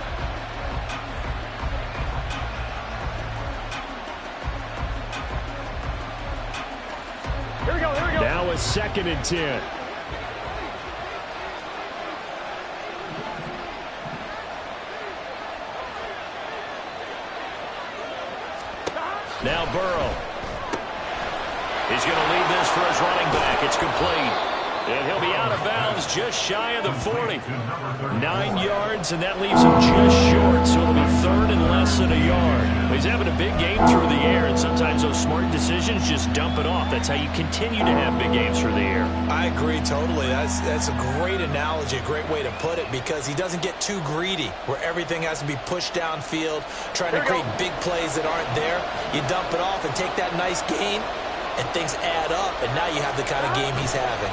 Here we go, here we go. Now a 2nd and 10. Now Burrow. He's going to lead this for his running back. It's complete. And he'll be out of bounds just shy of the 40. 9 yards, and that leaves him just short. So it'll be 3rd and less than a yard. He's having a big game through the air, and sometimes those smart decisions just dump it off. That's how you continue to have big games through the air. I agree totally. That's a great analogy, a great way to put it, because he doesn't get too greedy where everything has to be pushed downfield, trying to create big plays that aren't there. You dump it off and take that nice gain, and things add up, and now you have the kind of game he's having.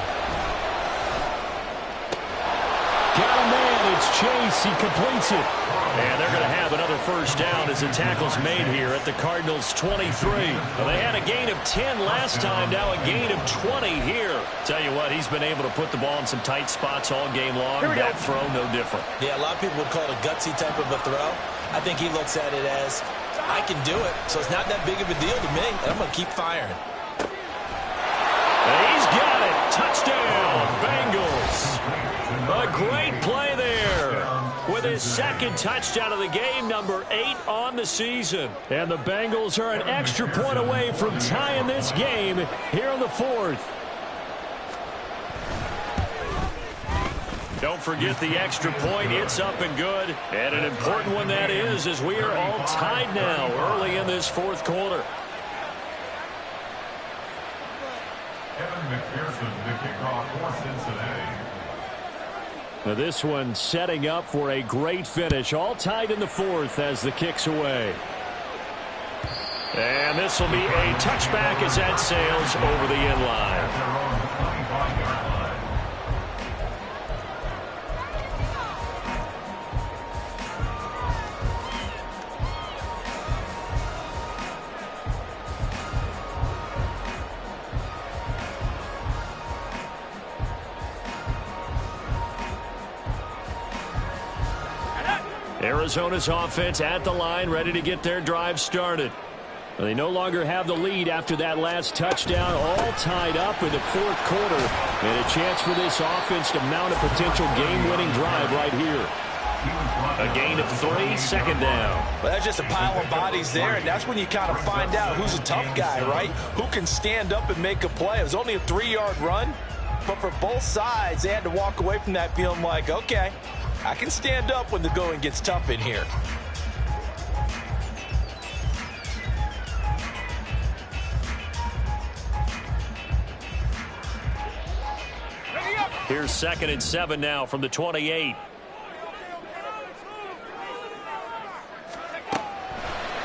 Got a man, it's Chase, he completes it. And they're going to have another first down as the tackle's made here at the Cardinals' 23. Well, they had a gain of 10 last time, now a gain of 20 here. Tell you what, he's been able to put the ball in some tight spots all game long. That throw, no different. Yeah, a lot of people would call it a gutsy type of a throw. I think he looks at it as, I can do it, so it's not that big of a deal to me, and I'm going to keep firing. And he's got it. Touchdown, Bengals. A great play there with his 2nd touchdown of the game, number 8 on the season. And the Bengals are an extra point away from tying this game here on the 4th. Don't forget the extra point. It's up and good. And an important one that is, as we are all tied now early in this 4th quarter. Evan McPherson, the kickoff for Cincinnati. Now this one setting up for a great finish. All tied in the 4th as the kick's away. And this will be a touchback as that sails over the end line. Arizona's offense at the line, ready to get their drive started. They no longer have the lead after that last touchdown, all tied up in the 4th quarter. And a chance for this offense to mount a potential game-winning drive right here. A gain of 3, 2nd down. Well, that's just a pile of bodies there, and that's when you kind of find out who's a tough guy, right? Who can stand up and make a play. It was only a 3-yard run, but for both sides, they had to walk away from that feeling like, okay, I can stand up when the going gets tough in here. Here's 2nd and 7 now from the 28.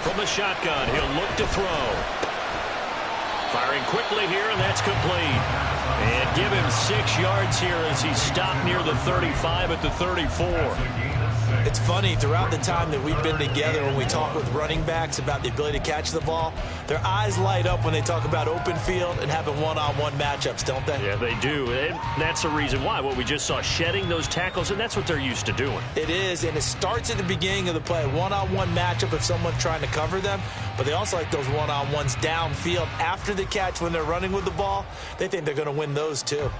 From from the shotgun. He'll look to throw. Firing quickly here, and that's complete. And give him 6 yards here as he's stopped near the 35 at the 34. It's funny, throughout the time that we've been together, when we talk with running backs about the ability to catch the ball, their eyes light up when they talk about open field and having one-on-one matchups, don't they? Yeah, they do. And that's the reason why. What we just saw, shedding those tackles, and that's what they're used to doing. It is, and it starts at the beginning of the play. One-on-one matchup if someone's trying to cover them, but they also like those one-on-ones downfield after the catch when they're running with the ball. They think they're going to win those too.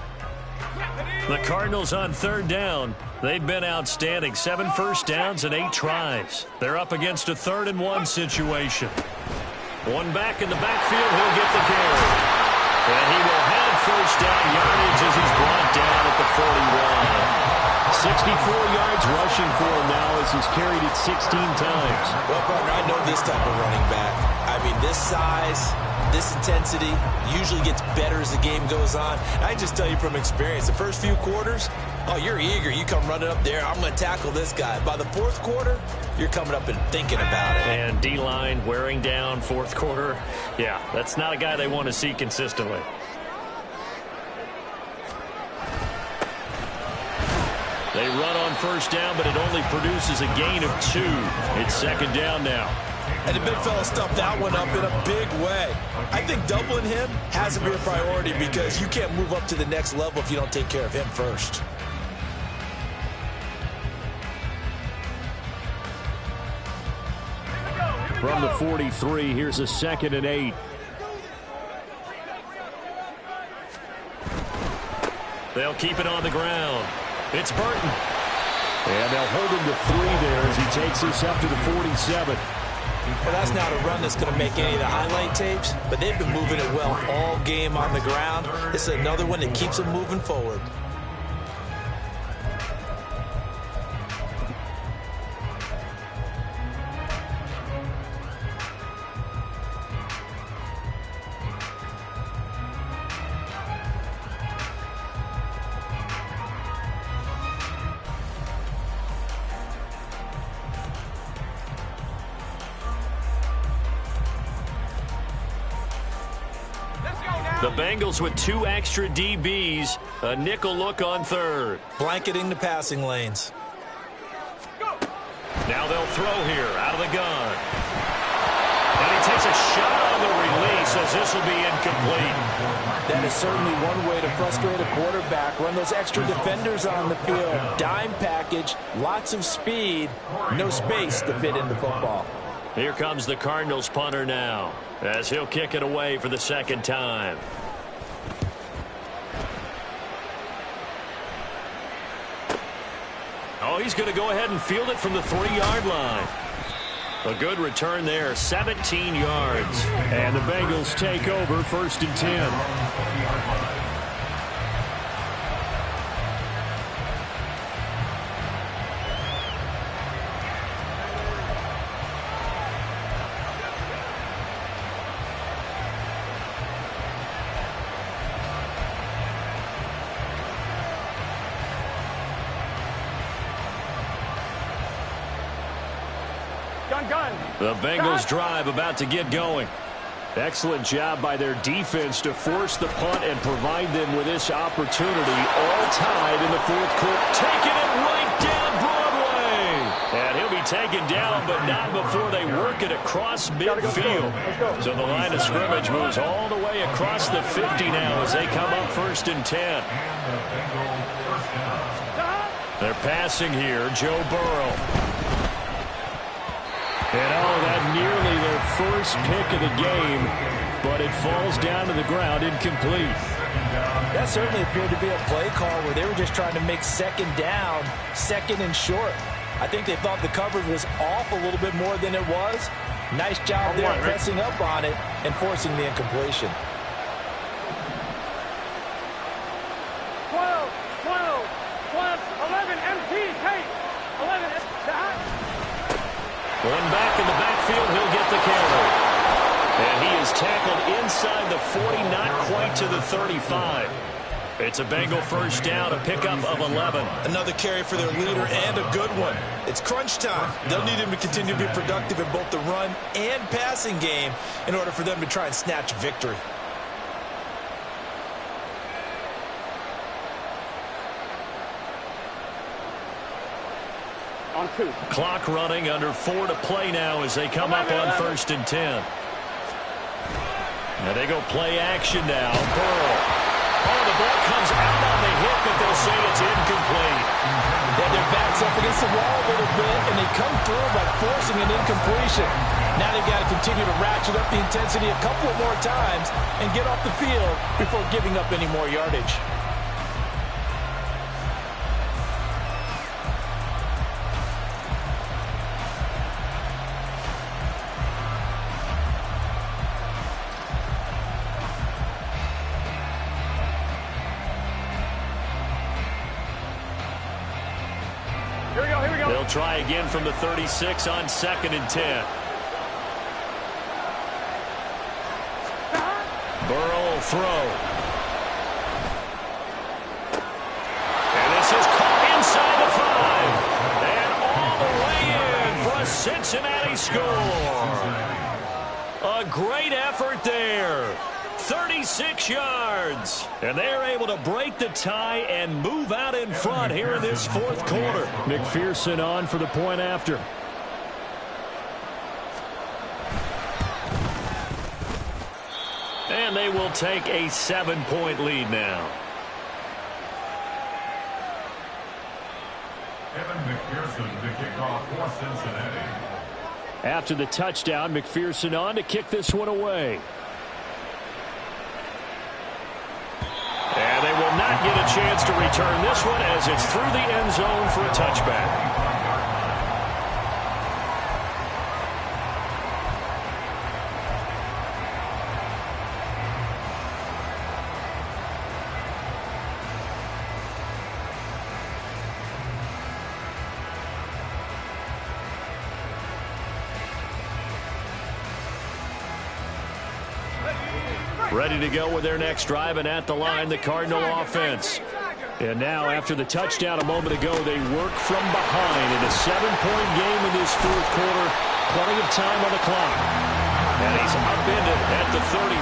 The Cardinals on 3rd down. They've been outstanding. 7 first downs and 8 tries. They're up against a 3rd and 1 situation. One back in the backfield. He'll get the carry. And he will have first down yardage as he's brought down at the 41. 64 yards rushing for him now as he's carried it 16 times. Well, partner, I know this type of running back. I mean, this size, this intensity usually gets better as the game goes on. And I just tell you from experience, the first few quarters, oh, you're eager. You come running up there. I'm going to tackle this guy. By the 4th quarter, you're coming up and thinking about it. And D-line wearing down 4th quarter. Yeah, that's not a guy they want to see consistently. They run on first down, but it only produces a gain of 2. It's 2nd down now. And the big fella stuffed that one up in a big way. I think doubling him has to be a priority because you can't move up to the next level if you don't take care of him first. From the 43, here's a 2nd and 8. They'll keep it on the ground. It's Burton. And they'll hold him to 3 there as he takes this up to the 47. Well, that's not a run that's going to make any of the highlight tapes, but they've been moving it well all game on the ground. This is another one that keeps them moving forward. The Bengals with 2 extra DBs, a nickel look on 3rd. Blanketing the passing lanes. Now they'll throw here out of the gun. And he takes a shot on the release as this will be incomplete. That is certainly one way to frustrate a quarterback. Run those extra defenders on the field. Dime package, lots of speed, no space to fit into football. Here comes the Cardinals punter now as he'll kick it away for the 2nd time. Oh, he's going to go ahead and field it from the 3-yard line. A good return there, 17 yards. And the Bengals take over 1st and 10. The Bengals drive about to get going. Excellent job by their defense to force the punt and provide them with this opportunity, all tied in the 4th quarter. Taking it right down Broadway. And he'll be taken down, but not before they work it across midfield. So the line of scrimmage moves all the way across the 50 now as they come up 1st and 10. They're passing here, Joe Burrow. And that nearly their first pick of the game, but it falls down to the ground incomplete. That certainly appeared to be a play call where they were just trying to make 2nd down, 2nd and short. I think they thought the coverage was off a little bit more than it was. Nice job there pressing up on it and forcing the incompletion. 12, 11, MT, tape. 11, One back in the backfield, he'll get the carry. And he is tackled inside the 40, not quite to the 35. It's a Bengal first down, a pickup of 11. Another carry for their leader and a good one. It's crunch time. They'll need him to continue to be productive in both the run and passing game in order for them to try and snatch victory. On 2. Clock running, under 4 to play now as they come up on 1st and 10. Now they go play action now. Burrow. Oh, the ball comes out on the hit, but they'll say it's incomplete. Yeah, their back's up against the wall a little bit, and they come through by forcing an incompletion. Now they've got to continue to ratchet up the intensity a couple of more times and get off the field before giving up any more yardage. They'll try again from the 36 on 2nd and 10. Burrow will throw. And this is caught inside the 5. And all the way in for a Cincinnati score. A great effort there. 36 yards. And they're able to break the tie and move out in front here in this 4th quarter. McPherson on for the point after. And they will take a 7-point lead now. Kevin McPherson to kick off for Cincinnati. After the touchdown, McPherson on to kick this one away. And they will not get a chance to return this one as it's through the end zone for a touchback. Ready to go with their next drive, and at the line, the Cardinal offense. And now, after the touchdown a moment ago, they work from behind in a 7-point game in this 4th quarter. Plenty of time on the clock. And he's upended at the 33,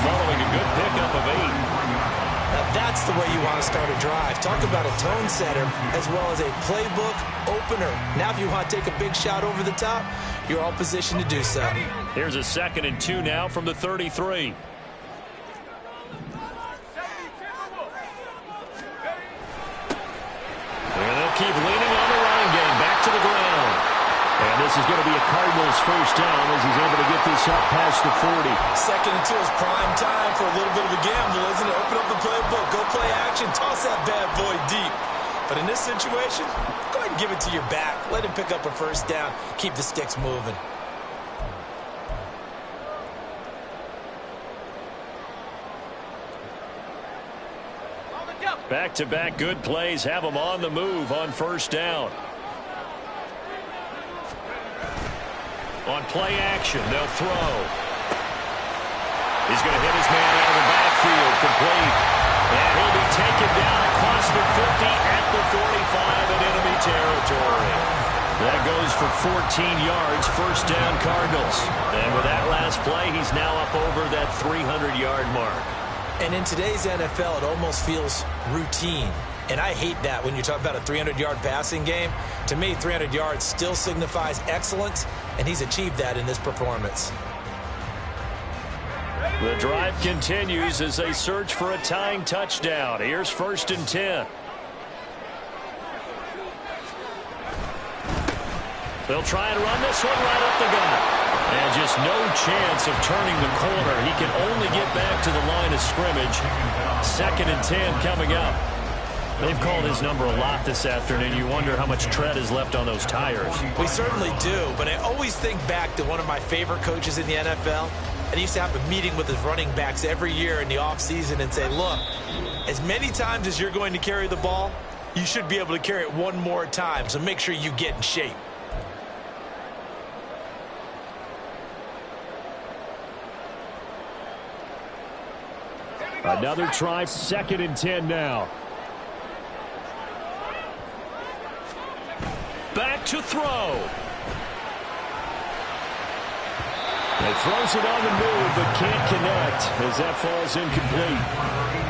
following a good pickup of 8. Now that's the way you want to start a drive. Talk about a tone setter as well as a playbook opener. Now if you want to take a big shot over the top, you're all positioned to do so. Here's a 2nd and 2 now from the 33. And they'll keep leaning on the running game. Back to the ground. And this is going to be a Cardinals first down as he's able to get this up past the 40. 2nd and 2 is prime time for a little bit of a gamble, isn't it? Open up the playbook, go play action, toss that bad boy deep. But in this situation, go ahead and give it to your back. Let him pick up a first down. Keep the sticks moving. Back-to-back good plays have them on the move on first down. On play action, they'll throw. He's going to hit his man out of the backfield, complete. And he'll be taken down across the 50 at the 45 in enemy territory. That goes for 14 yards, first down Cardinals. And with that last play, he's now up over that 300-yard mark. And in today's NFL, it almost feels routine. And I hate that when you talk about a 300-yard passing game. To me, 300 yards still signifies excellence, and he's achieved that in this performance. The drive continues as they search for a tying touchdown. Here's 1st and 10. They'll try and run this one right up the gut. And just no chance of turning the corner. He can only get back to the line of scrimmage. 2nd and 10 coming up. They've called his number a lot this afternoon. You wonder how much tread is left on those tires. We certainly do, but I always think back to one of my favorite coaches in the NFL. And he used to have a meeting with his running backs every year in the offseason and say, look, as many times as you're going to carry the ball, you should be able to carry it one more time, so make sure you get in shape. Another try, 2nd and 10 now. Back to throw. He throws it on the move, but can't connect as that falls incomplete.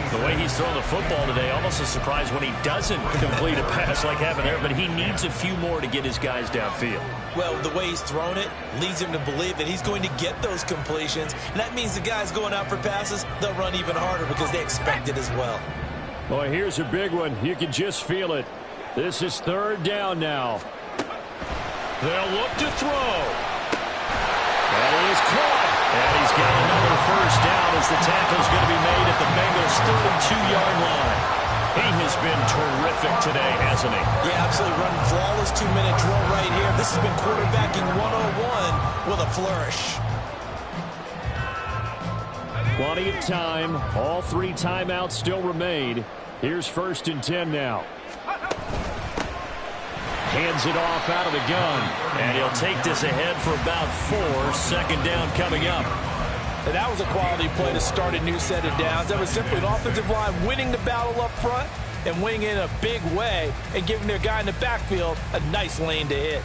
The way he's throwing the football today, almost a surprise when he doesn't complete a pass like happened there, but he needs a few more to get his guys downfield. Well, the way he's thrown it leads him to believe that he's going to get those completions, and that means the guys going out for passes, they'll run even harder because they expect it as well. Well, here's a big one. You can just feel it. This is 3rd down now. They'll look to throw. And he is caught. And he's got another 1st down as the tackle's going to be made at the Bengals' 32-yard line. He has been terrific today, hasn't he? Yeah, absolutely. Running flawless 2-minute drill right here. This has been quarterbacking 101 with a flourish. Plenty of time. All 3 timeouts still remain. Here's 1st and 10 now. Hands it off out of the gun. And he'll take this ahead for about 4. 2nd down coming up. And that was a quality play to start a new set of downs. That was simply an offensive line winning the battle up front and winning in a big way and giving their guy in the backfield a nice lane to hit.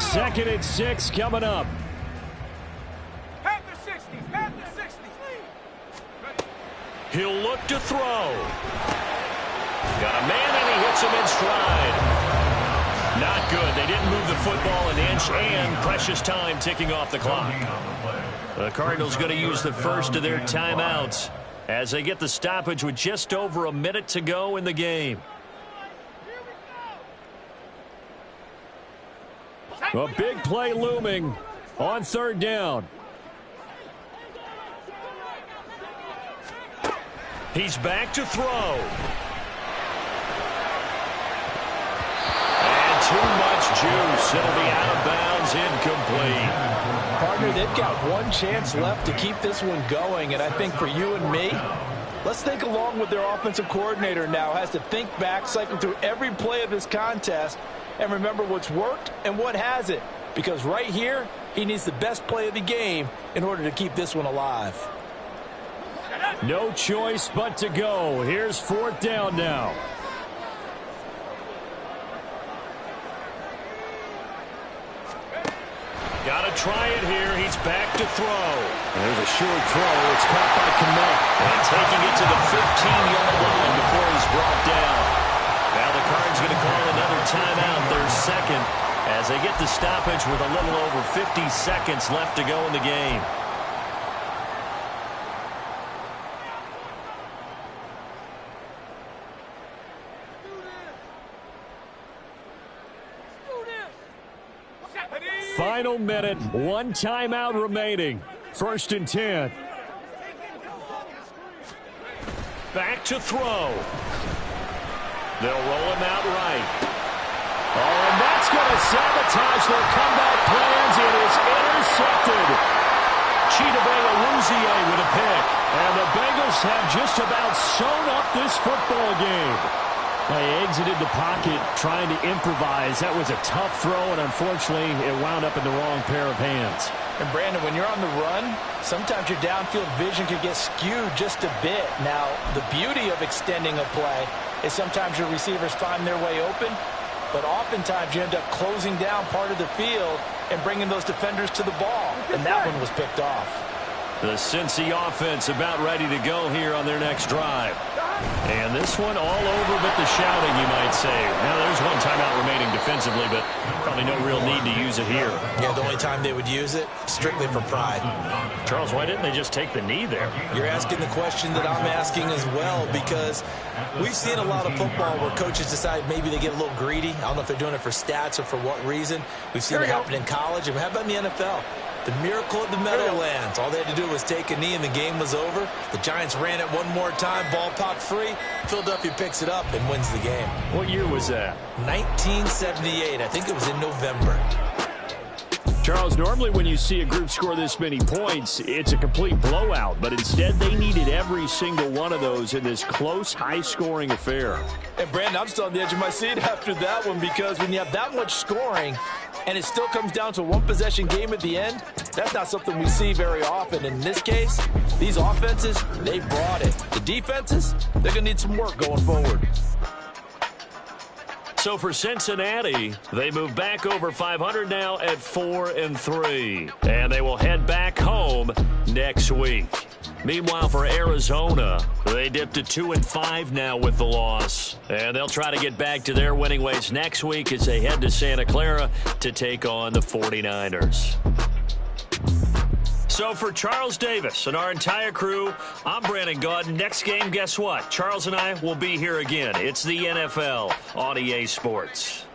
Second and 6 coming up. He'll look to throw. Got a man, and he hits him in stride. Not good. They didn't move the football an inch, and precious time ticking off the clock. The Cardinals going to use the first of their timeouts as they get the stoppage with just over a minute to go in the game. A big play looming on 3rd down. He's back to throw. And too much juice. It'll be out of bounds, incomplete. Partner, they've got one chance left to keep this one going, and I think for you and me, let's think along with their offensive coordinator now. Has to think back, cycle through every play of this contest, and remember what's worked and what hasn't. Because right here, he needs the best play of the game in order to keep this one alive. No choice but to go. Here's 4th down now. Got to try it here. He's back to throw. There's a short throw. It's caught by Kmet. And taking it to the 15-yard line before he's brought down. Now the Cards going to call another timeout, their 2nd, as they get the stoppage with a little over 50 seconds left to go in the game. Final minute, 1 timeout remaining. 1st and 10. Back to throw. They'll roll him out right. Oh, and that's going to sabotage their comeback plans. It is intercepted. Chidobe with a pick. And the Bengals have just about sewn up this football game. They exited the pocket trying to improvise. That was a tough throw, and unfortunately, it wound up in the wrong pair of hands. And, Brandon, when you're on the run, sometimes your downfield vision can get skewed just a bit. Now, the beauty of extending a play is sometimes your receivers find their way open, but oftentimes you end up closing down part of the field and bringing those defenders to the ball, and that one was picked off. The Cincy offense about ready to go here on their next drive. And this one all over but the shouting, you might say. Now, there's 1 timeout remaining defensively, but probably no real need to use it here. Yeah, the only time they would use it, strictly for pride. Charles, why didn't they just take the knee there? You're asking the question that I'm asking as well, because we've seen a lot of football where coaches decide maybe they get a little greedy. I don't know if they're doing it for stats or for what reason. We've seen it happen in college, and how about in the NFL? The miracle of the Meadowlands. All they had to do was take a knee and the game was over. The Giants ran it one more time. Ball popped free. Philadelphia picks it up and wins the game. What year was that? 1978. I think it was in November. Charles, normally when you see a group score this many points, it's a complete blowout. But instead, they needed every single one of those in this close, high-scoring affair. And, Brandon, I'm still on the edge of my seat after that one, because when you have that much scoring, and it still comes down to one possession game at the end, that's not something we see very often. In this case, these offenses, they brought it. The defenses, they're going to need some work going forward. So for Cincinnati, they move back over 500 now at 4-3. And they will head back home next week. Meanwhile, for Arizona, they dipped to 2-5 now with the loss. And they'll try to get back to their winning ways next week as they head to Santa Clara to take on the 49ers. So for Charles Davis and our entire crew, I'm Brandon Gaudin. Next game, guess what? Charles and I will be here again. It's the NFL on EA Sports.